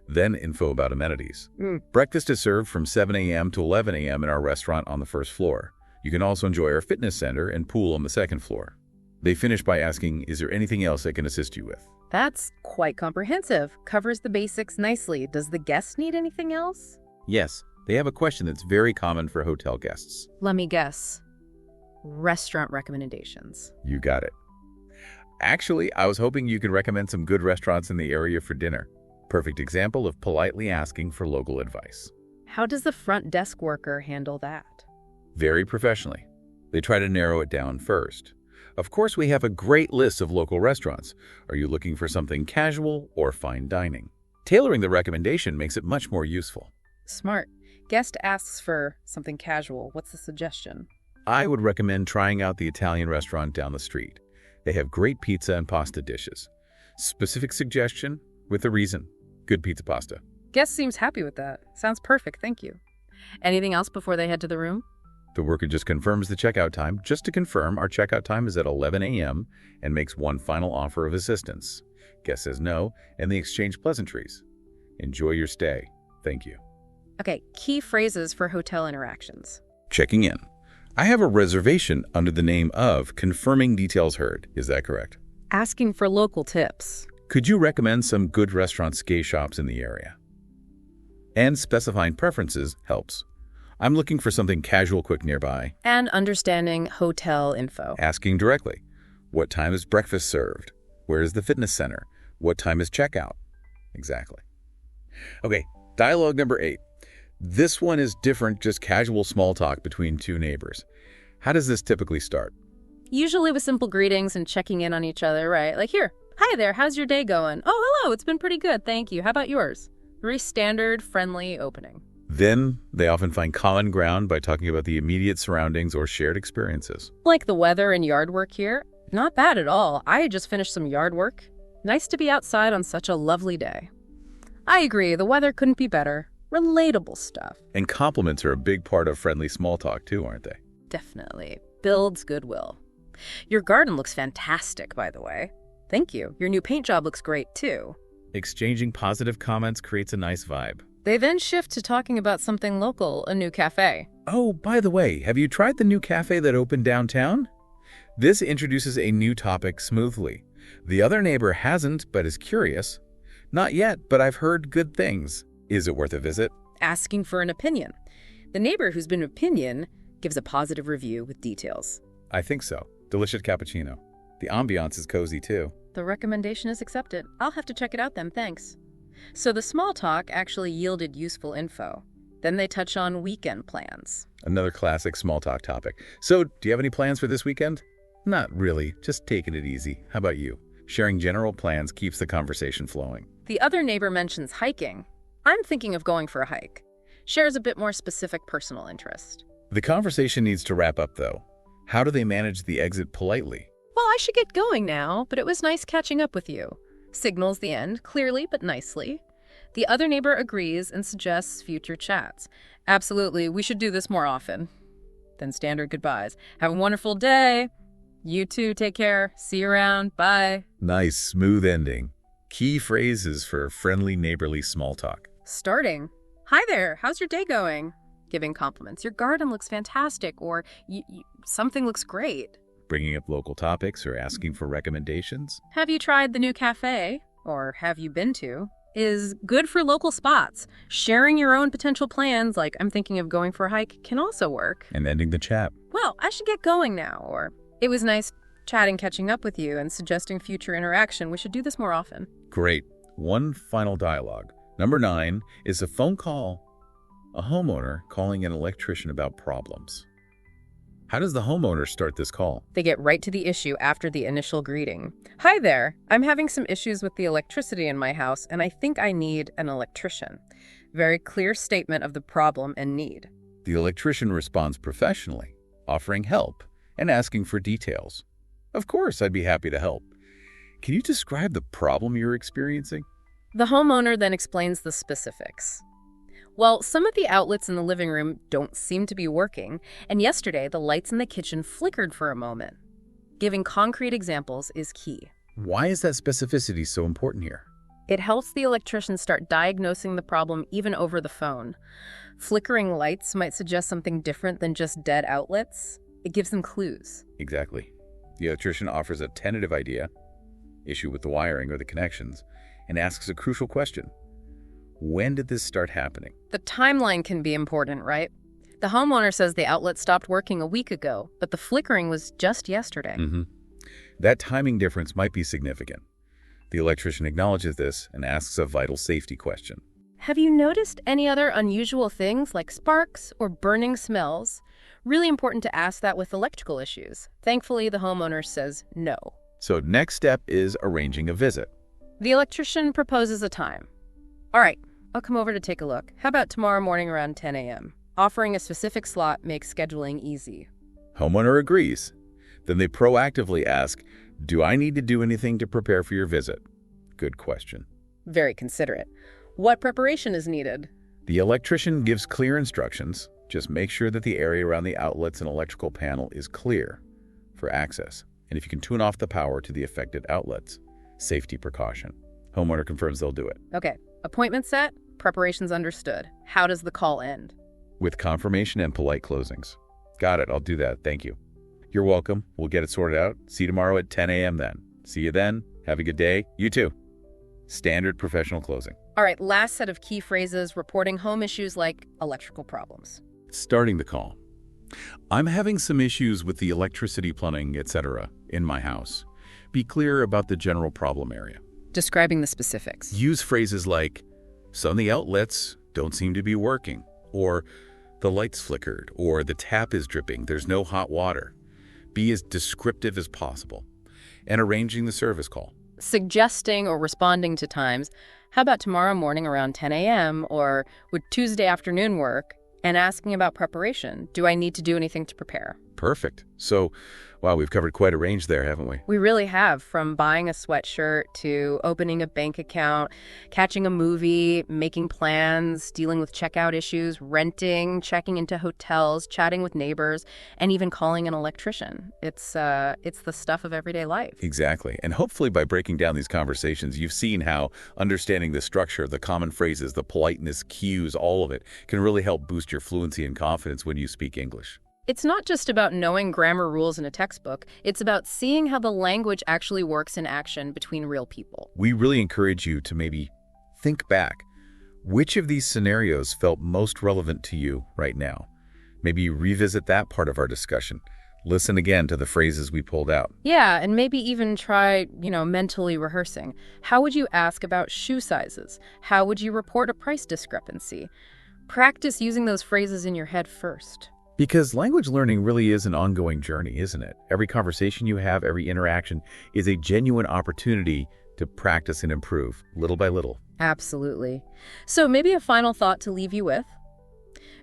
Speaker 1: Then info about amenities. Breakfast is served from 7 a.m. to 11 a.m. in our restaurant on the 1st floor. You can also enjoy our fitness center and pool on the 2nd floor. They finish by asking, is there anything else I can assist you with?
Speaker 2: That's quite comprehensive. Covers the basics nicely. Does the guest need anything else?
Speaker 1: Yes, they have a question that's very common for hotel guests.
Speaker 2: Let me guess. Restaurant recommendations.
Speaker 1: You got it. Actually, I was hoping you could recommend some good restaurants in the area for dinner. Perfect example of politely asking for local advice.
Speaker 2: How does the front desk worker handle that?
Speaker 1: Very professionally. They try to narrow it down first. Of course, we have a great list of local restaurants. Are you looking for something casual or fine dining? Tailoring the recommendation makes it much more useful.
Speaker 2: Smart. Guest asks for something casual. What's the suggestion?
Speaker 1: I would recommend trying out the Italian restaurant down the street. They have great pizza and pasta dishes. Specific suggestion with a reason. Good pizza pasta.
Speaker 2: Guest seems happy with that. Sounds perfect, thank you. Anything else before they head to the room?
Speaker 1: The worker just confirms the checkout time. Just to confirm, our checkout time is at 11 a.m. and makes one final offer of assistance. Guest says no, and they exchange pleasantries. Enjoy your stay. Thank you.
Speaker 2: Okay, key phrases for hotel interactions.
Speaker 1: Checking in. I have a reservation under the name of confirming details heard. Is that correct?
Speaker 2: Asking for local tips.
Speaker 1: Could you recommend some good restaurant ski shops in the area? And specifying preferences helps. I'm looking for something casual quick nearby.
Speaker 2: And understanding hotel info.
Speaker 1: Asking directly. What time is breakfast served? Where is the fitness center? What time is checkout? Exactly. Okay, dialogue number 8. This one is different, just casual small talk between two neighbors. How does this typically start?
Speaker 2: Usually with simple greetings and checking in on each other, right? Like, here, hi there, how's your day going? Oh, hello, it's been pretty good, thank you. How about yours? Very standard, friendly opening.
Speaker 1: Then they often find common ground by talking about the immediate surroundings or shared experiences.
Speaker 2: Like the weather and yard work here. Not bad at all. I just finished some yard work. Nice to be outside on such a lovely day. I agree, the weather couldn't be better. Relatable stuff.
Speaker 1: And compliments are a big part of friendly small talk too, aren't they?
Speaker 2: Definitely. Builds goodwill. Your garden looks fantastic, by the way. Thank you. Your new paint job looks great, too.
Speaker 1: Exchanging positive comments creates a nice vibe.
Speaker 2: They then shift to talking about something local, a new cafe.
Speaker 1: Oh, by the way, have you tried the new cafe that opened downtown? This introduces a new topic smoothly. The other neighbor hasn't, but is curious. Not yet, but I've heard good things. Is it worth a visit?
Speaker 2: Asking for an opinion. The neighbor who's been an opinion gives a positive review with details.
Speaker 1: I think so. Delicious cappuccino. The ambiance is cozy too.
Speaker 2: The recommendation is accepted. I'll have to check it out then, thanks. So the small talk actually yielded useful info. Then they touch on weekend plans.
Speaker 1: Another classic small talk topic. So, do you have any plans for this weekend? Not really, just taking it easy. How about you? Sharing general plans keeps the conversation flowing.
Speaker 2: The other neighbor mentions hiking. I'm thinking of going for a hike. Shares a bit more specific personal interest.
Speaker 1: The conversation needs to wrap up though. How do they manage the exit politely?
Speaker 2: Well, I should get going now, but it was nice catching up with you. Signals the end, clearly but nicely. The other neighbor agrees and suggests future chats. Absolutely, we should do this more often. Then standard goodbyes. Have a wonderful day. You too, take care. See you around. Bye.
Speaker 1: Nice, smooth ending. Key phrases for friendly neighborly small talk.
Speaker 2: Starting. Hi there, how's your day going? Giving compliments. Your garden looks fantastic, or something looks great.
Speaker 1: Bringing up local topics or asking for recommendations.
Speaker 2: Have you tried the new cafe? Or have you been to? Is good for local spots. Sharing your own potential plans, like I'm thinking of going for a hike, can also work.
Speaker 1: And ending the chat.
Speaker 2: Well, I should get going now, or it was nice chatting, catching up with you, and suggesting future interaction. We should do this more often.
Speaker 1: Great. One final dialogue. Number 9 is a phone call. A homeowner calling an electrician about problems. How does the homeowner start this call?
Speaker 2: They get right to the issue after the initial greeting. Hi there, I'm having some issues with the electricity in my house, and I think I need an electrician. Very clear statement of the problem and need.
Speaker 1: The electrician responds professionally, offering help and asking for details. Of course, I'd be happy to help. Can you describe the problem you're experiencing?
Speaker 2: The homeowner then explains the specifics. Well, some of the outlets in the living room don't seem to be working, and yesterday the lights in the kitchen flickered for a moment. Giving concrete examples is key.
Speaker 1: Why is that specificity so important here?
Speaker 2: It helps the electrician start diagnosing the problem even over the phone. Flickering lights might suggest something different than just dead outlets. It gives them clues.
Speaker 1: Exactly. The electrician offers a tentative idea, issue with the wiring or the connections, and asks a crucial question. When did this start happening?
Speaker 2: The timeline can be important, right? The homeowner says the outlet stopped working a week ago, but the flickering was just yesterday.
Speaker 1: That timing difference might be significant. The electrician acknowledges this and asks a vital safety question.
Speaker 2: Have you noticed any other unusual things like sparks or burning smells? Really important to ask that with electrical issues. Thankfully, the homeowner says no.
Speaker 1: So next step is arranging a visit.
Speaker 2: The electrician proposes a time. All right, I'll come over to take a look. How about tomorrow morning around 10 a.m.? Offering a specific slot makes scheduling easy.
Speaker 1: Homeowner agrees. Then they proactively ask, do I need to do anything to prepare for your visit? Good question.
Speaker 2: Very considerate. What preparation is needed?
Speaker 1: The electrician gives clear instructions. Just make sure that the area around the outlets and electrical panel is clear for access. And if you can tune off the power to the affected outlets, safety precaution. Homeowner confirms they'll do it.
Speaker 2: Okay, appointment set, preparations understood. How does the call end?
Speaker 1: With confirmation and polite closings. Got it, I'll do that, thank you. You're welcome, we'll get it sorted out. See you tomorrow at 10 a.m. then. See you then, have a good day. You too. Standard professional closing.
Speaker 2: All right, last set of key phrases reporting home issues like electrical problems.
Speaker 1: Starting the call. I'm having some issues with the electricity, plumbing, etc. in my house. Be clear about the general problem area.
Speaker 2: Describing the specifics.
Speaker 1: Use phrases like, some of the outlets don't seem to be working, or the lights flickered, or the tap is dripping, there's no hot water. Be as descriptive as possible. And arranging the service call.
Speaker 2: Suggesting or responding to times, how about tomorrow morning around 10 a.m. or would Tuesday afternoon work? And asking about preparation. Do I need to do anything to prepare?
Speaker 1: Perfect. So, wow, we've covered quite a range there, haven't we?
Speaker 2: We really have, from buying a sweatshirt to opening a bank account, catching a movie, making plans, dealing with checkout issues, renting, checking into hotels, chatting with neighbors, and even calling an electrician. It's the stuff of everyday life.
Speaker 1: Exactly. And hopefully by breaking down these conversations, you've seen how understanding the structure, the common phrases, the politeness, cues, all of it can really help boost your fluency and confidence when you speak English.
Speaker 2: It's not just about knowing grammar rules in a textbook. It's about seeing how the language actually works in action between real people.
Speaker 1: We really encourage you to maybe think back. Which of these scenarios felt most relevant to you right now? Maybe revisit that part of our discussion. Listen again to the phrases we pulled out.
Speaker 2: Yeah, and maybe even try, mentally rehearsing. How would you ask about shoe sizes? How would you report a price discrepancy? Practice using those phrases in your head first.
Speaker 1: Because language learning really is an ongoing journey, isn't it? Every conversation you have, every interaction is a genuine opportunity to practice and improve, little by little.
Speaker 2: Absolutely. So maybe a final thought to leave you with.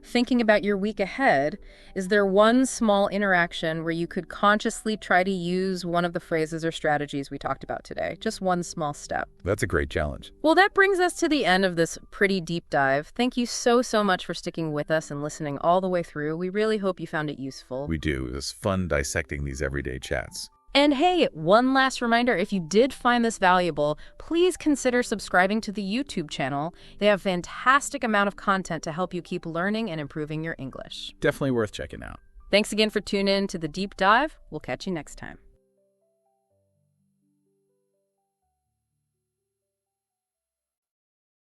Speaker 2: Thinking about your week ahead, is there one small interaction where you could consciously try to use one of the phrases or strategies we talked about today? Just one small step.
Speaker 1: That's a great challenge.
Speaker 2: Well, that brings us to the end of this pretty deep dive. Thank you so much for sticking with us and listening all the way through. We really hope you found it useful.
Speaker 1: We do. It was fun dissecting these everyday chats.
Speaker 2: And hey, one last reminder, if you did find this valuable, please consider subscribing to the YouTube channel. They have a fantastic amount of content to help you keep learning and improving your English.
Speaker 1: Definitely worth checking out.
Speaker 2: Thanks again for tuning in to The Deep Dive. We'll catch you next time.